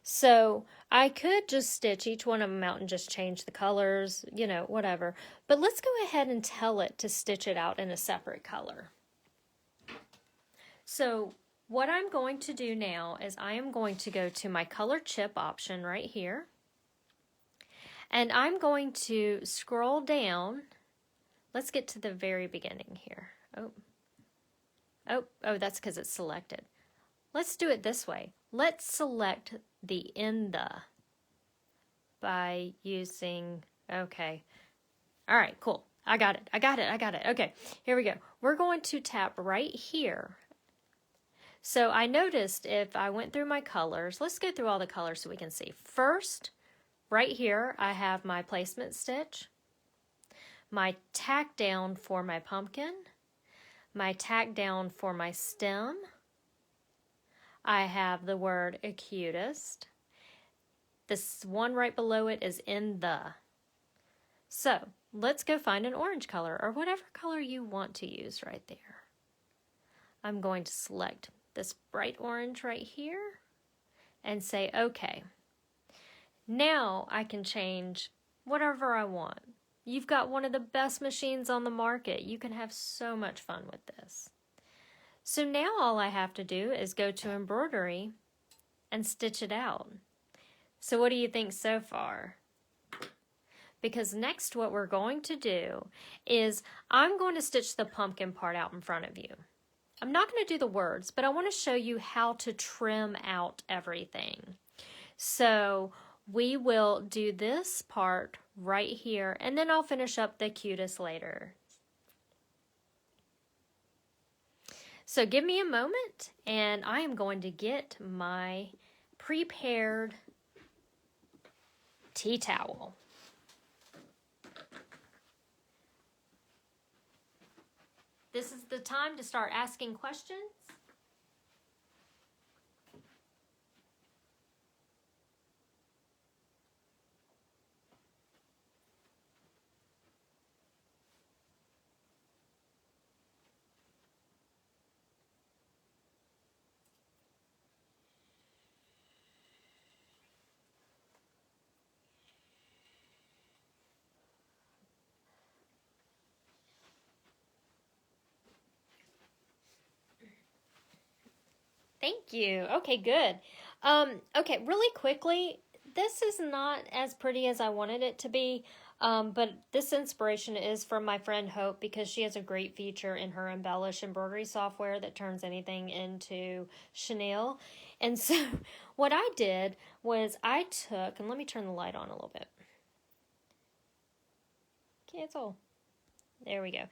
So I could just stitch each one of them out and just change the colors, you know, whatever. But let's go ahead and tell it to stitch it out in a separate color. So what I'm going to do now is I am going to go to my color chip option right here. And I'm going to scroll down. Let's get to the very beginning here. Oh, that's because it's selected. Let's do it this way. Let's select the in the by using, okay. All right, cool. I got it. I got it. I got it. Okay, here we go. We're going to tap right here. So I noticed if I went through my colors, let's go through all the colors so we can see. First, right here, I have my placement stitch, my tack down for my pumpkin, my tack down for my stem. I have the word Cutest. This one right below it is in the. So let's go find an orange color or whatever color you want to use right there. I'm going to select this bright orange right here and say okay. Now I can change whatever I want. You've got one of the best machines on the market. You can have so much fun with this. So now all I have to do is go to embroidery and stitch it out. So what do you think so far? Because next what we're going to do is I'm going to stitch the pumpkin part out in front of you. I'm not going to do the words, but I want to show you how to trim out everything. So we will do this part right here, and then I'll finish up the Cutest later. So give me a moment, and I am going to get my prepared tea towel. This is the time to start asking questions. Thank you. Okay, good. Okay, really quickly, this is not as pretty as I wanted it to be, but this inspiration is from my friend Hope because she has a great feature in her embellish embroidery software that turns anything into chenille. And so what I did was I took, and let me turn the light on a little bit. Cancel. There we go.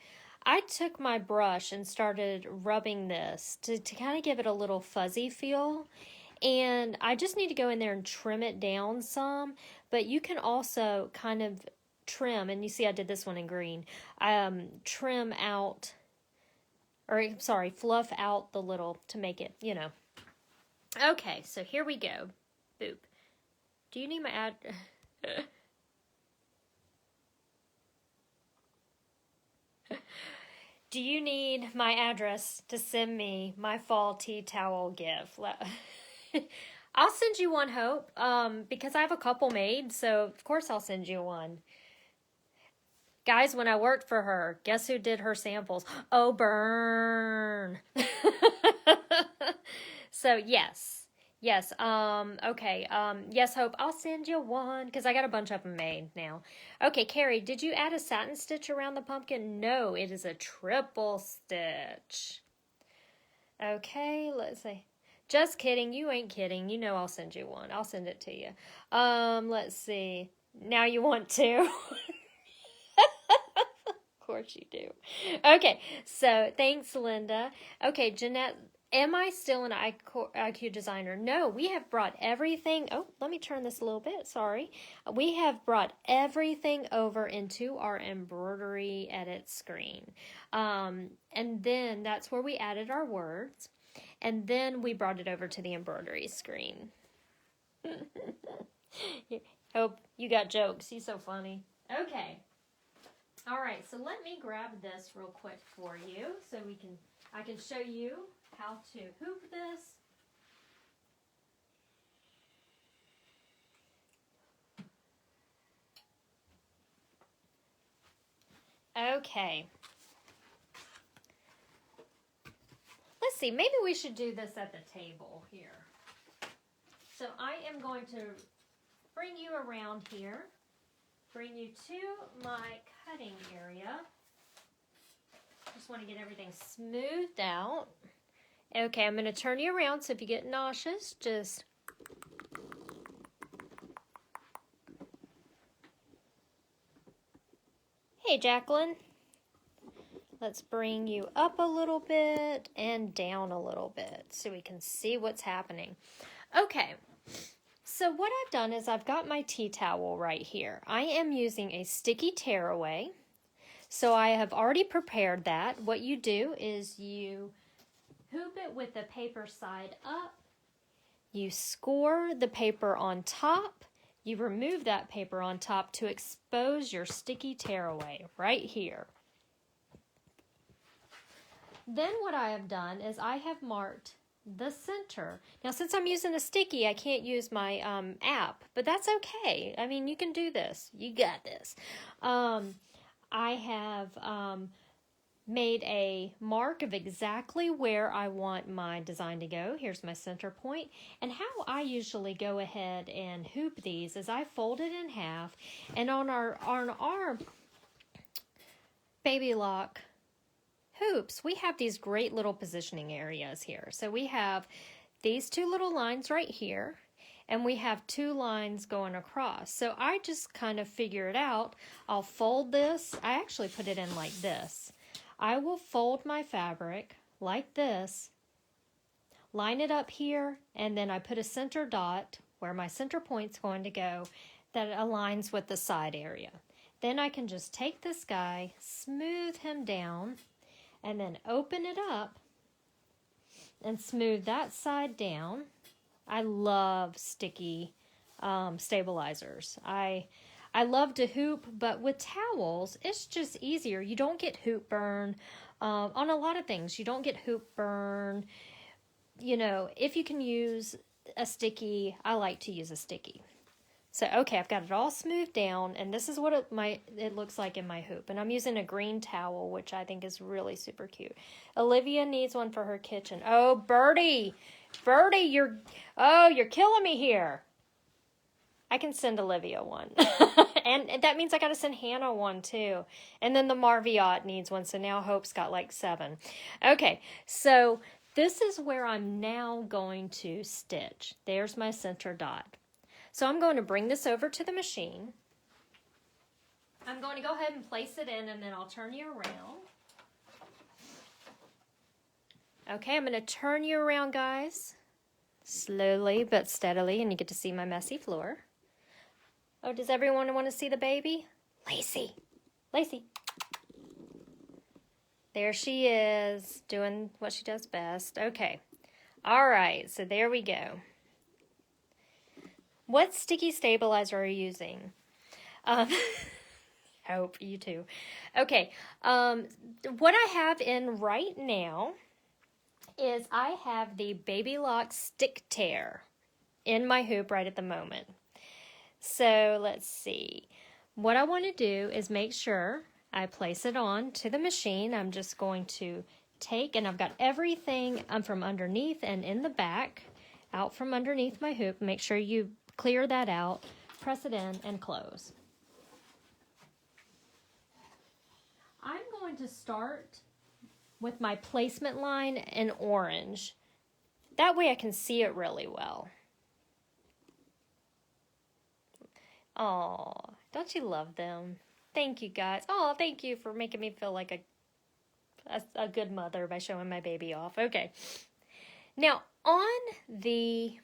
I took my brush and started rubbing this to kind of give it a little fuzzy feel. And I just need to go in there and trim it down some. But you can also kind of trim, and you see I did this one in green, trim out, or sorry, fluff out the little to make it, you know. Okay, so here we go. Boop. Do you need my ad? Do you need my address to send me my fall tea towel gift? I'll send you one, Hope, because I have a couple made, so of course I'll send you one. Guys, when I worked for her, guess who did her samples? Oh, burn. So, yes. Yes, okay, yes, Hope, I'll send you one, because I got a bunch of them made now. Okay, Carrie, did you add a satin stitch around the pumpkin? No, it is a triple stitch. Okay, let's see. Just kidding, you ain't kidding. You know I'll send you one. I'll send it to you. Let's see. Now you want to. Of course you do. Okay, so thanks, Linda. Okay, Jeanette, am I still an IQ designer? No, we have brought everything. Oh, let me turn this a little bit. Sorry. We have brought everything over into our embroidery edit screen. And then that's where we added our words. And then we brought it over to the embroidery screen. Hope you got jokes. He's so funny. Okay. All right. So let me grab this real quick for you so I can show you how to hoop this. Okay. Let's see, maybe we should do this at the table here. So I am going to bring you around here, bring you to my cutting area. Just want to get everything smoothed out. Okay, I'm going to turn you around, so if you get nauseous, just... Hey, Jacqueline. Let's bring you up a little bit and down a little bit so we can see what's happening. Okay, so what I've done is I've got my tea towel right here. I am using a sticky tearaway. So I have already prepared that. What you do is you hoop it with the paper side up. You score the paper on top. You remove that paper on top to expose your sticky tearaway right here. Then what I have done is I have marked the center. Now, since I'm using a sticky, I can't use my app, but that's okay. I mean, you can do this. You got this. I have made a mark of exactly where I want my design to go. Here's my center point. And how I usually go ahead and hoop these is I fold it in half, and on our baby lock hoops, we have these great little positioning areas here. So we have these two little lines right here, and we have two lines going across. So I just kind of figure it out. I'll fold this. I actually put it in like this. I will fold my fabric like this, line it up here, and then I put a center dot where my center point's going to go that aligns with the side area. Then I can just take this guy, smooth him down, and then open it up and smooth that side down. I love sticky stabilizers. I love to hoop, but with towels, it's just easier. You don't get hoop burn on a lot of things. You don't get hoop burn. You know, if you can use a sticky, I like to use a sticky. So, okay, I've got it all smoothed down, and this is what it looks like in my hoop. And I'm using a green towel, which I think is really super cute. Olivia needs one for her kitchen. Oh, Birdie, you're killing me here. I can send Olivia one. and that means I got to send Hannah one, too. And then the Marviot needs one, so now Hope's got like 7. Okay, so this is where I'm now going to stitch. There's my center dot. So I'm going to bring this over to the machine. I'm going to go ahead and place it in, and then I'll turn you around. Okay, I'm going to turn you around, guys. Slowly but steadily, and you get to see my messy floor. Oh, does everyone want to see the baby? Lacey. There she is, doing what she does best. Okay. All right, so there we go. What sticky stabilizer are you using? Hope, you too. Okay, what I have in right now is I have the Baby Lock Stick Tear in my hoop right at the moment. So let's see. What I want to do is make sure I place it on to the machine. I'm just going to take, and I've got everything from underneath and in the back, out from underneath my hoop. Make sure you clear that out, press it in, and close. I'm going to start with my placement line in orange. That way I can see it really well. Oh, don't you love them? Thank you, guys. Oh, thank you for making me feel like a good mother by showing my baby off. Okay. Now, on the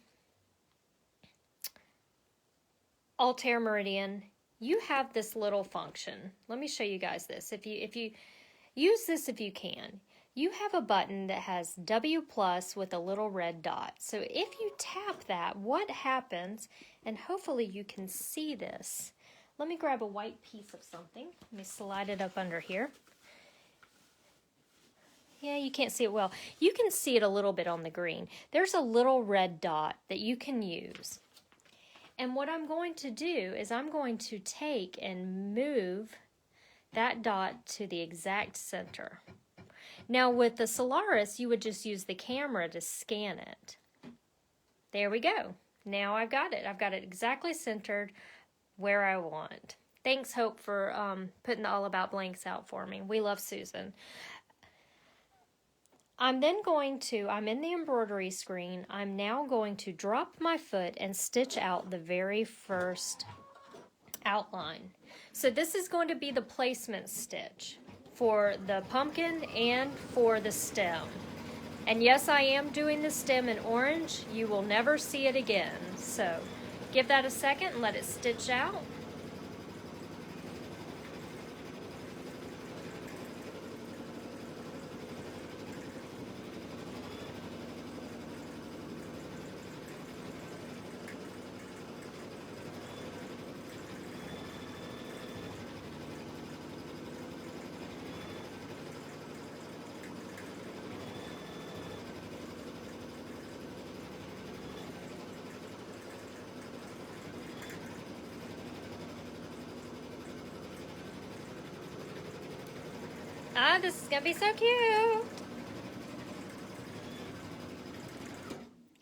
Altair Meridian, you have this little function. Let me show you guys this. If you use this if you can. You have a button that has W+ with a little red dot. So if you tap that, what happens, and hopefully you can see this. Let me grab a white piece of something. Let me slide it up under here. Yeah, you can't see it well. You can see it a little bit on the green. There's a little red dot that you can use. And what I'm going to do is I'm going to take and move that dot to the exact center. Now with the Solaris, you would just use the camera to scan it. There we go. Now I've got it. I've got it exactly centered where I want. Thanks, Hope, for putting the All About blanks out for me. We love Susan. I'm in the embroidery screen. I'm now going to drop my foot and stitch out the very first outline. So this is going to be the placement stitch for the pumpkin and for the stem. And yes, I am doing the stem in orange. You will never see it again. So give that a second and let it stitch out. Ah, this is gonna be so cute.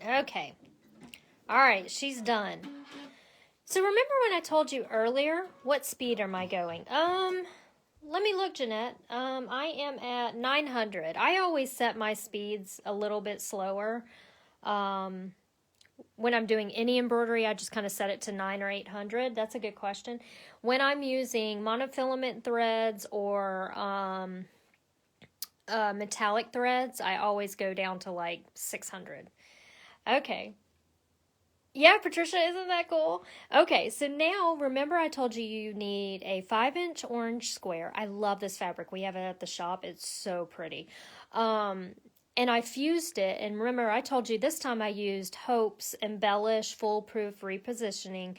Okay. All right, she's done. So remember when I told you earlier, what speed am I going? Let me look, Jeanette. I am at 900. I always set my speeds a little bit slower. When I'm doing any embroidery, I just kind of set it to 9 or 800. That's a good question. When I'm using monofilament threads or metallic threads, I always go down to like 600. Okay. Yeah, Patricia, isn't that cool? Okay, so now remember I told you you need a 5-inch orange square. I love this fabric. We have it at the shop. It's so pretty. And I fused it. And remember, I told you this time I used Hope's Embellish Foolproof Repositioning.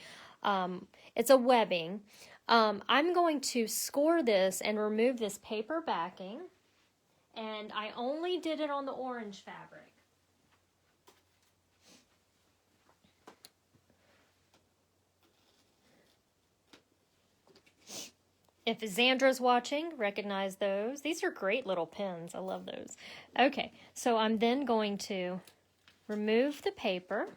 It's a webbing. I'm going to score this and remove this paper backing. And I only did it on the orange fabric. If Zandra's watching, recognize those. These are great little pins. I love those. Okay, so I'm then going to remove the paper.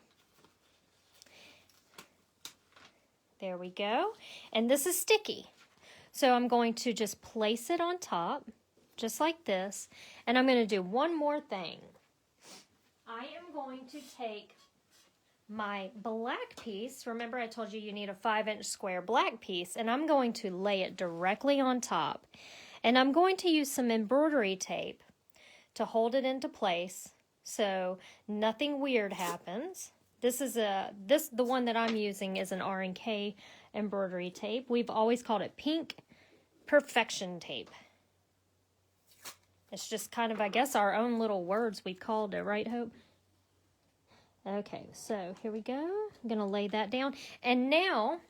There we go. And this is sticky. So I'm going to just place it on top, just like this. And I'm going to do one more thing. I am going to take my black piece. Remember I told you you need a 5-inch square black piece, and I'm going to lay it directly on top. And I'm going to use some embroidery tape to hold it into place so nothing weird happens. The one that I'm using is an R&K embroidery tape. We've always called it pink perfection tape. It's just kind of, I guess, our own little words we've called it, right, Hope? Okay, so here we go. I'm going to lay that down. And now,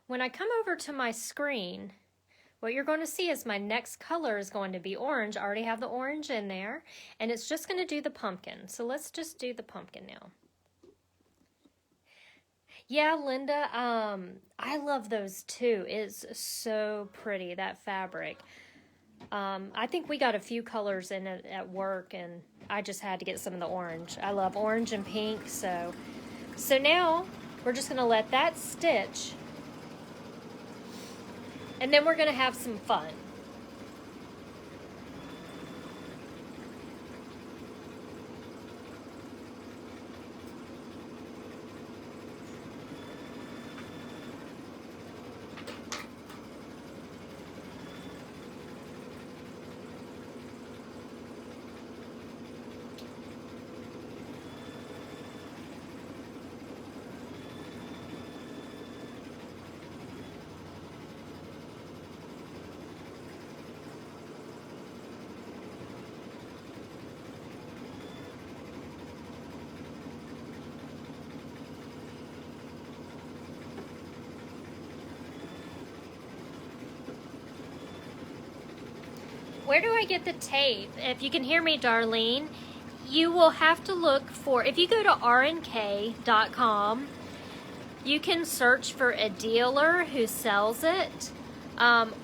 when I come over to my screen, what you're going to see is my next color is going to be orange. I already have the orange in there. And it's just going to do the pumpkin. So let's just do the pumpkin now. Yeah, Linda, I love those too. It's so pretty, that fabric. I think we got a few colors in it at work, and I just had to get some of the orange. I love orange and pink, so now we're just going to let that stitch, and then we're going to have some fun. Where do I get the tape? If you can hear me, Darlene, you will have to look for, if you go to rnk.com, you can search for a dealer who sells it,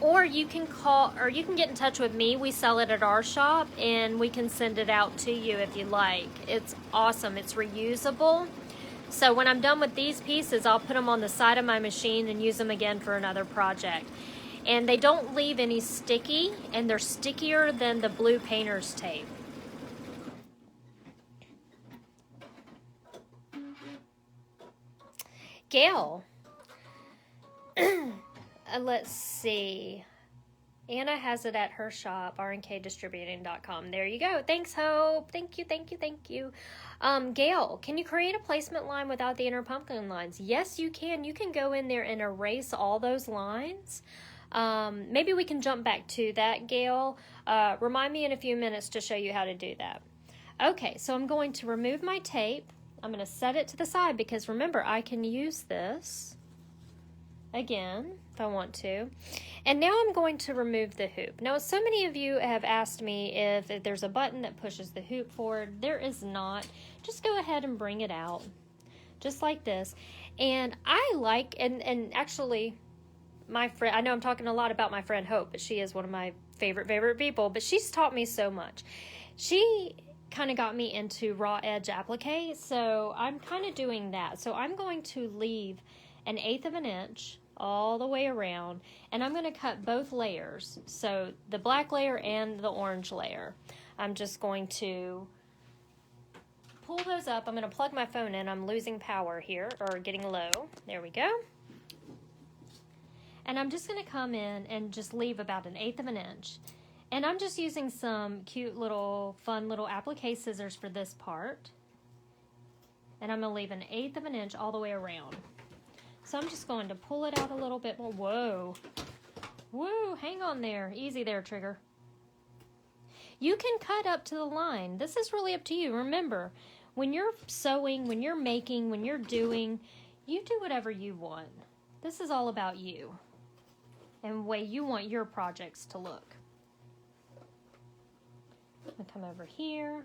or you can call, or you can get in touch with me. We sell it at our shop, and we can send it out to you if you like. It's awesome. It's reusable. So when I'm done with these pieces, I'll put them on the side of my machine and use them again for another project. And they don't leave any sticky, and they're stickier than the blue painter's tape. Gail, let's see. Anna has it at her shop, rnkdistributing.com. There you go. Thanks, Hope. Thank you, thank you, thank you. Gail, can you create a placement line without the inner pumpkin lines? Yes, you can. You can go in there and erase all those lines. Maybe we can jump back to that, Gail. Remind me in a few minutes to show you how to do that. Okay, so I'm going to remove my tape. I'm going to set it to the side because remember, I can use this again if I want to. And now I'm going to remove the hoop. Now, so many of you have asked me if there's a button that pushes the hoop forward. There is not. Just go ahead and bring it out, just like this. And I like, and actually, my friend, I know I'm talking a lot about my friend Hope, but she is one of my favorite people, but she's taught me so much. She kind of got me into raw edge applique, so I'm kind of doing that. So I'm going to leave 1/8 of an inch all the way around, and I'm going to cut both layers, so the black layer and the orange layer. I'm just going to pull those up. I'm going to plug my phone in. I'm losing power here, or getting low. There we go. And I'm just going to come in and just leave about 1/8 of an inch. And I'm just using some cute little, fun little applique scissors for this part. And I'm going to leave 1/8 of an inch all the way around. So I'm just going to pull it out a little bit more. Whoa. Whoa, hang on there. Easy there, Trigger. You can cut up to the line. This is really up to you. Remember, when you're sewing, when you're making, when you're doing, you do whatever you want. This is all about you and the way you want your projects to look. I'm going to come over here.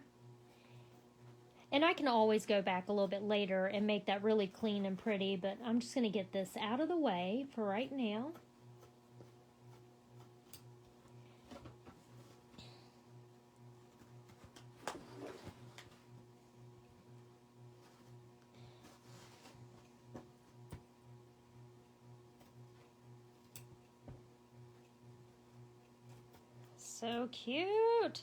And I can always go back a little bit later and make that really clean and pretty, but I'm just going to get this out of the way for right now. So cute.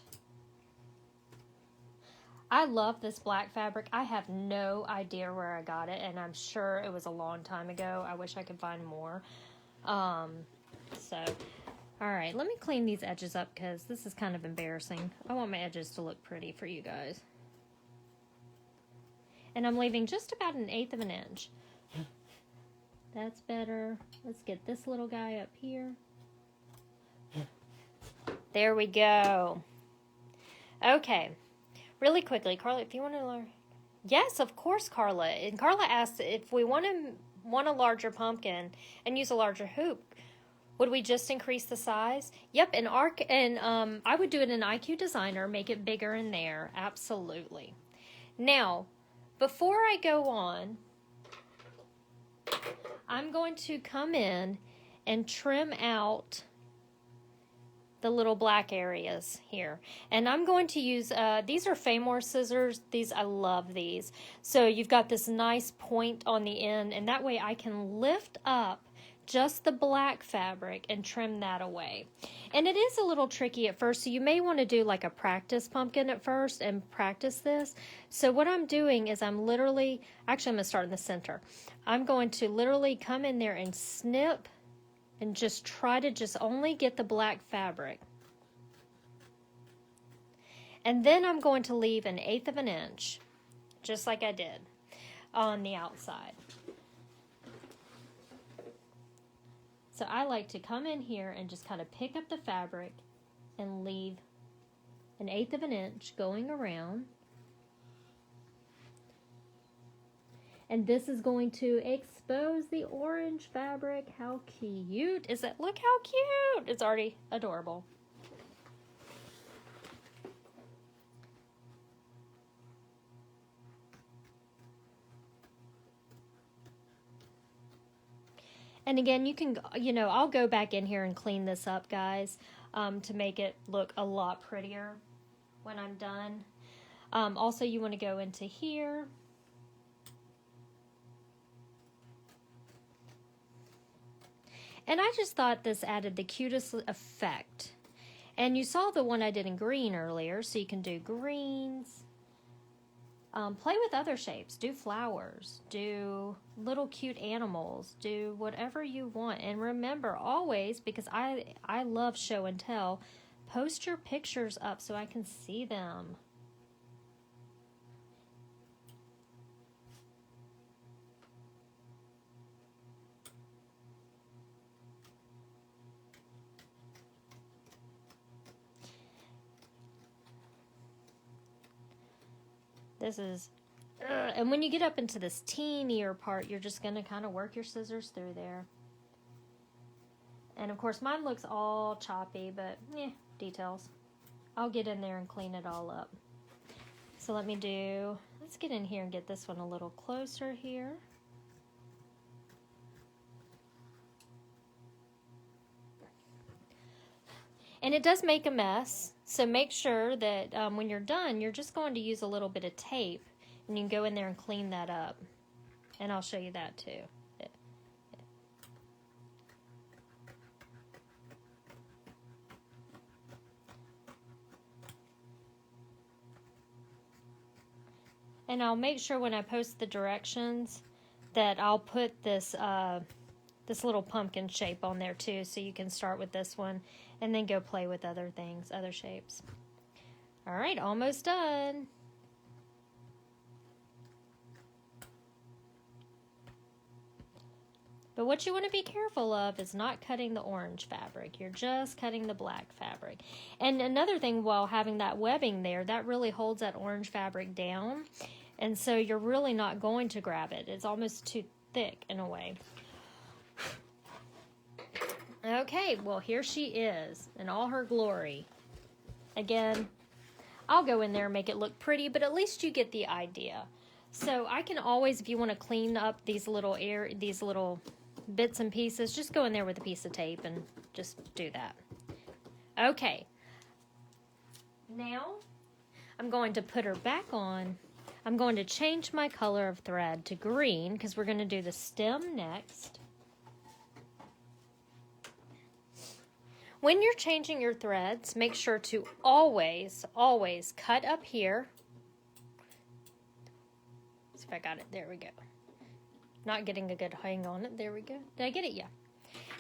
I love this black fabric. I have no idea where I got it, and I'm sure it was a long time ago. I wish I could find more. All right, let me clean these edges up because this is kind of embarrassing. I want my edges to look pretty for you guys. And I'm leaving just about 1/8 of an inch. That's better. Let's get this little guy up here. There we go. Okay. Really quickly, Carla, if you want to learn. Yes, of course, Carla. And Carla asked if we want a larger pumpkin and use a larger hoop, would we just increase the size? Yep, I would do it in IQ Designer, make it bigger in there. Absolutely. Now, before I go on, I'm going to come in and trim out the little black areas here. And I'm going to use, these are Famore scissors. I love these. So you've got this nice point on the end, and that way I can lift up just the black fabric and trim that away. And it is a little tricky at first, so you may want to do like a practice pumpkin at first and practice this. So what I'm doing is I'm going to start in the center. I'm going to literally come in there and snip and just try to just only get the black fabric. And then I'm going to leave 1/8 of an inch, just like I did on the outside. So I like to come in here and just kind of pick up the fabric and leave 1/8 of an inch going around. And this is going to expose the orange fabric. How cute is it? Look how cute. It's already adorable. And again, you can, I'll go back in here and clean this up, guys, to make it look a lot prettier when I'm done. Also, you want to go into here. And I just thought this added the cutest effect. And you saw the one I did in green earlier, so you can do greens. Play with other shapes. Do flowers. Do little cute animals. Do whatever you want. And remember always, because I love show and tell, post your pictures up so I can see them. This is, and when you get up into this teenier part, you're just going to kind of work your scissors through there. And of course, mine looks all choppy, but details. I'll get in there and clean it all up. So let's get in here and get this one a little closer here. And it does make a mess, so make sure that when you're done, you're just going to use a little bit of tape, and you can go in there and clean that up. And I'll show you that too. And I'll make sure when I post the directions that I'll put this this little pumpkin shape on there too, so you can start with this one and then go play with other things, other shapes. All right, almost done. But what you want to be careful of is not cutting the orange fabric. You're just cutting the black fabric. And another thing, while having that webbing there, that really holds that orange fabric down. And so you're really not going to grab it. It's almost too thick in a way. Okay, well, here she is in all her glory. Again, I'll go in there and make it look pretty, but at least you get the idea. So I can always, if you want to clean up these little bits and pieces, just go in there with a piece of tape and just do that. Okay. Now, I'm going to put her back on. I'm going to change my color of thread to green because we're going to do the stem next. When you're changing your threads, make sure to always cut up here. See if I got it. There we go. Not getting a good hang on it. There we go. Did I get it? Yeah.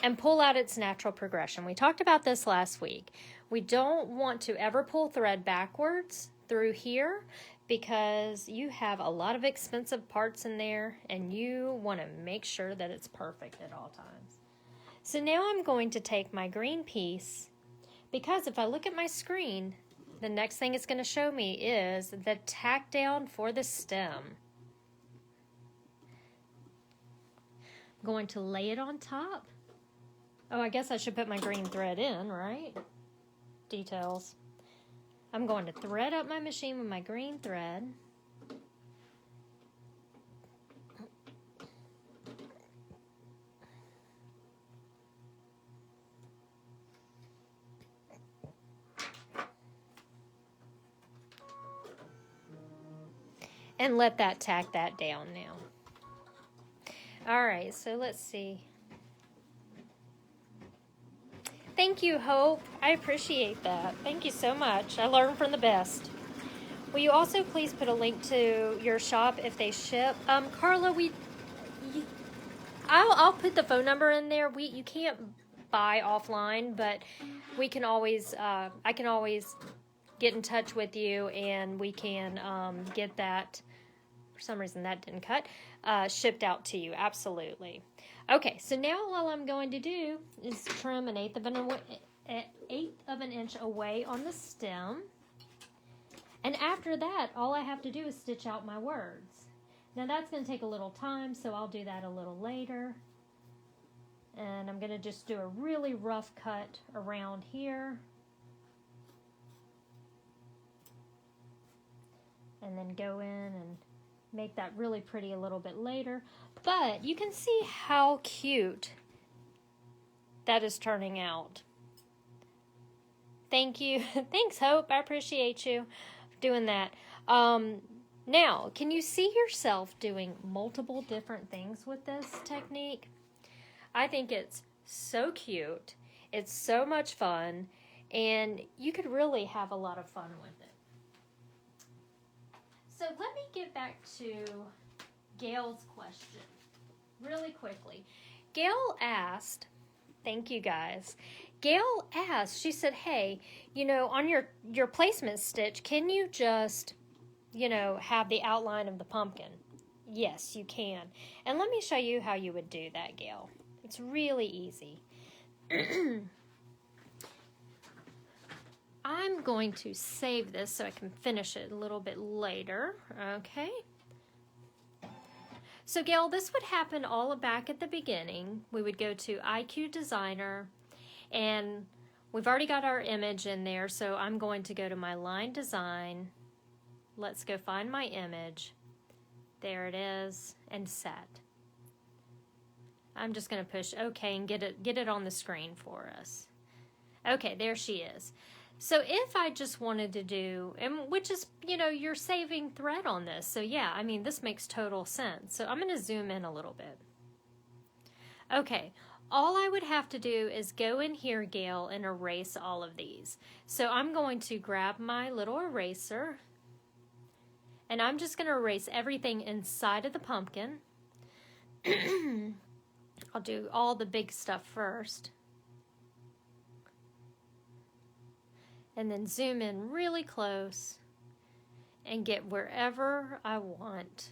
And pull out its natural progression. We talked about this last week. We don't want to ever pull thread backwards through here because you have a lot of expensive parts in there and you want to make sure that it's perfect at all times. So now I'm going to take my green piece, because if I look at my screen, the next thing it's going to show me is the tack down for the stem. I'm going to lay it on top. Oh, I guess I should put my green thread in, right? Details. I'm going to thread up my machine with my green thread. And let that tack that down now. All right, so let's see. Thank you, Hope. I appreciate that. Thank you so much. I learn from the best. Will you also please put a link to your shop if they ship? Carla, I'll put the phone number in there. You can't buy offline, but we can always, I can always get in touch with you and we can get that. For some reason that didn't cut, shipped out to you. Absolutely. Okay, so now all I'm going to do is trim an eighth of an inch away on the stem. And after that, all I have to do is stitch out my words. Now that's going to take a little time, so I'll do that a little later. And I'm going to just do a really rough cut around here. And then go in and make that really pretty a little bit later. But you can see how cute that is turning out. Thank you. Thanks, Hope. I appreciate you doing that. Now, can you see yourself doing multiple different things with this technique? I think it's so cute. It's so much fun. And you could really have a lot of fun with it. So let me get back to Gail's question really quickly. Gail asked, thank you guys. Gail asked, she said, hey, you know, on your placement stitch, can you just, you know, have the outline of the pumpkin? Yes, you can. And let me show you how you would do that, Gail. It's really easy. I'm going to save this so I can finish it a little bit later, okay? So Gail, this would happen all back at the beginning. We would go to IQ Designer, and we've already got our image in there, so I'm going to go to my line design. Let's go find my image. There it is, and set. I'm just going to push OK and get it on the screen for us. Okay, there she is. So if I just wanted to do, and which is, you know, you're saving thread on this. So yeah, I mean, this makes total sense. So I'm going to zoom in a little bit. Okay, all I would have to do is go in here, Gail, and erase all of these. So I'm going to grab my little eraser, and I'm just going to erase everything inside of the pumpkin. I'll do all the big stuff first. And then zoom in really close and get wherever I want.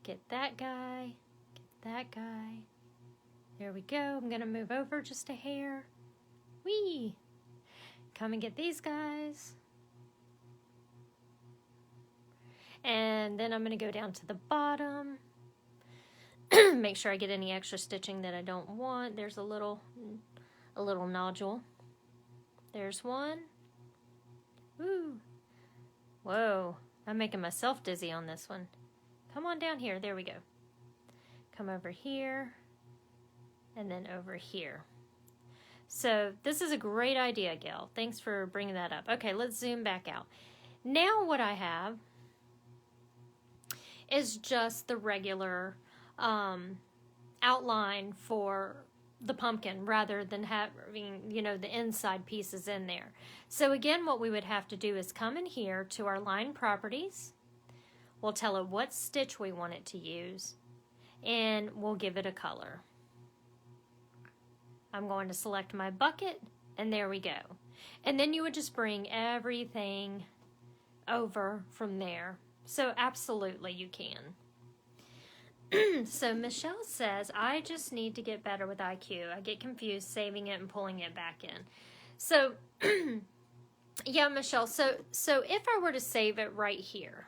Get that guy, get that guy. There we go. I'm going to move over just a hair. Whee! Come and get these guys. And then I'm going to go down to the bottom. Make sure I get any extra stitching that I don't want. There's a little nodule. There's one. Woo. Whoa. I'm making myself dizzy on this one. Come on down here. There we go. Come over here. And then over here. So this is a great idea, Gail. Thanks for bringing that up. Okay, let's zoom back out. Now what I have is just the regular outline for the pumpkin rather than having, you know, the inside pieces in there. So again, what we would have to do is come in here to our line properties. We'll tell it what stitch we want it to use, and we'll give it a color. I'm going to select my bucket, and there we go. And then you would just bring everything over from there. So absolutely you can. So Michelle says, I just need to get better with IQ. I get confused saving it and pulling it back in. So, yeah, Michelle, so if I were to save it right here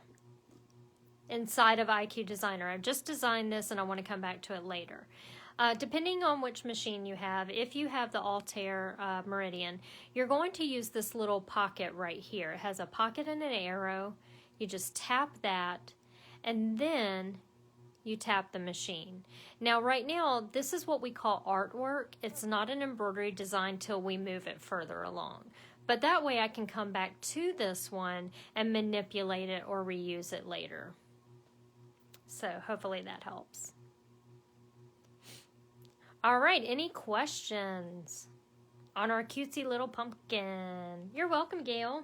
inside of IQ Designer, I've just designed this and I want to come back to it later. Depending on which machine you have, if you have the Altair Meridian, you're going to use this little pocket right here. It has a pocket and an arrow. You just tap that, and then you tap the machine. Now right now, this is what we call artwork. It's not an embroidery design till we move it further along. But that way I can come back to this one and manipulate it or reuse it later. So hopefully that helps. All right, any questions on our cutesy little pumpkin? You're welcome, Gail.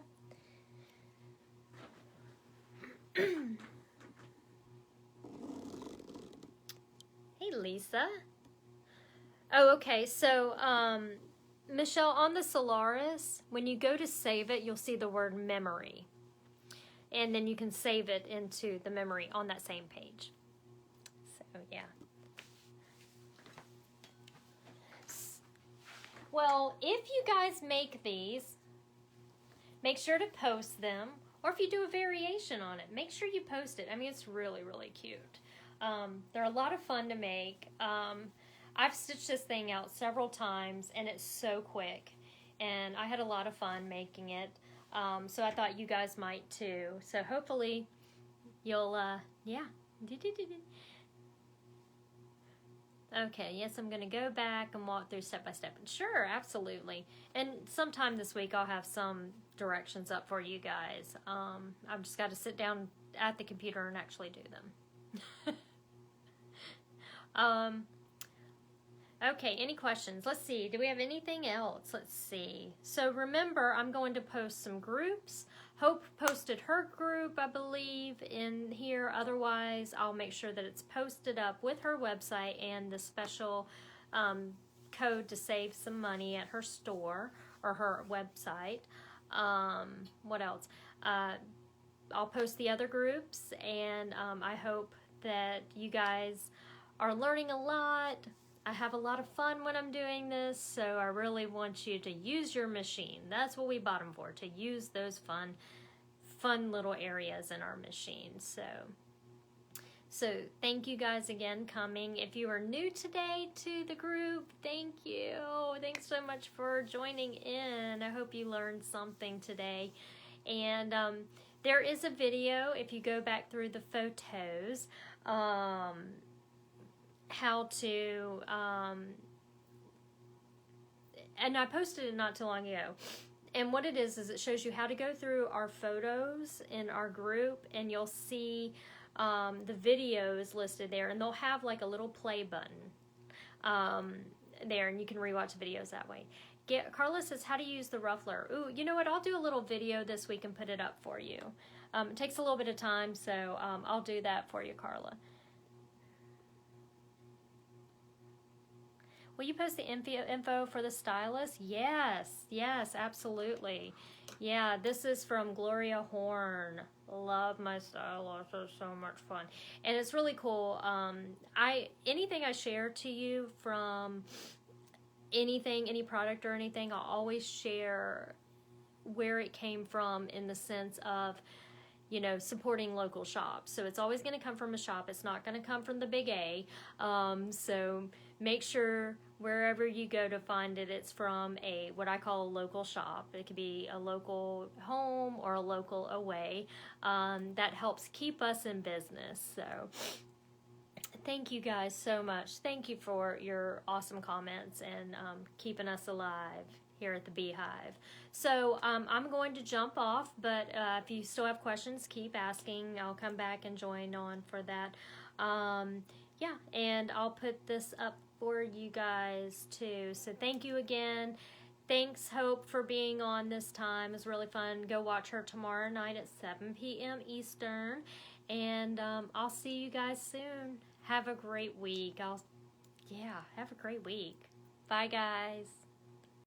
Hey, Lisa. Oh, okay. So, Michelle, on the Solaris, when you go to save it, you'll see the word memory. And then you can save it into the memory on that same page. So, yeah. Well, if you guys make these, make sure to post them. Or if you do a variation on it, make sure you post it. I mean, it's really, really cute. They're a lot of fun to make. I've stitched this thing out several times, and it's so quick. And I had a lot of fun making it. So I thought you guys might too. So hopefully you'll, yeah. Okay, yes, I'm going to go back and walk through step by step. Sure, absolutely. And sometime this week I'll have some directions up for you guys. I've just got to sit down at the computer and actually do them. Okay, any questions? Let's see. Do we have anything else? Let's see. So remember, I'm going to post some groups. Hope posted her group, I believe, in here. Otherwise, I'll make sure that it's posted up with her website and the special code to save some money at her store or her website. What else? I'll post the other groups, and I hope that you guys are learning a lot. I have a lot of fun when I'm doing this, so I really want you to use your machine. That's what we bought them for, to use those fun little areas in our machine. So thank you guys again coming. If you are new today to the group, thank you. Thanks so much for joining in. I hope you learned something today. And there is a video, if you go back through the photos, how to, and I posted it not too long ago. And what it is it shows you how to go through our photos in our group, and you'll see the videos listed there, and they'll have like a little play button there, and you can rewatch the videos that way. Carla says, how to use the ruffler. Ooh, you know what? I'll do a little video this week and put it up for you. It takes a little bit of time, so I'll do that for you, Carla. Will you post the info for the stylus? Yes, absolutely. Yeah, this is from Gloria Horn. Love my stylus. It's so much fun. And it's really cool. Anything I share to you from anything, any product or anything, I'll always share where it came from in the sense of, you know, supporting local shops. So it's always going to come from a shop. It's not going to come from the big A. So make sure wherever you go to find it, it's from what I call a local shop. It could be a local home or a local away. That helps keep us in business. So thank you guys so much. Thank you for your awesome comments and keeping us alive here at the Beehive. So I'm going to jump off, but if you still have questions, keep asking. I'll come back and join on for that. Yeah, and I'll put this up for you guys too. So thank you again. Thanks, Hope, for being on this time. It was really fun. Go watch her tomorrow night at 7 p.m. Eastern. And I'll see you guys soon. Have a great week. Have a great week. Bye, guys.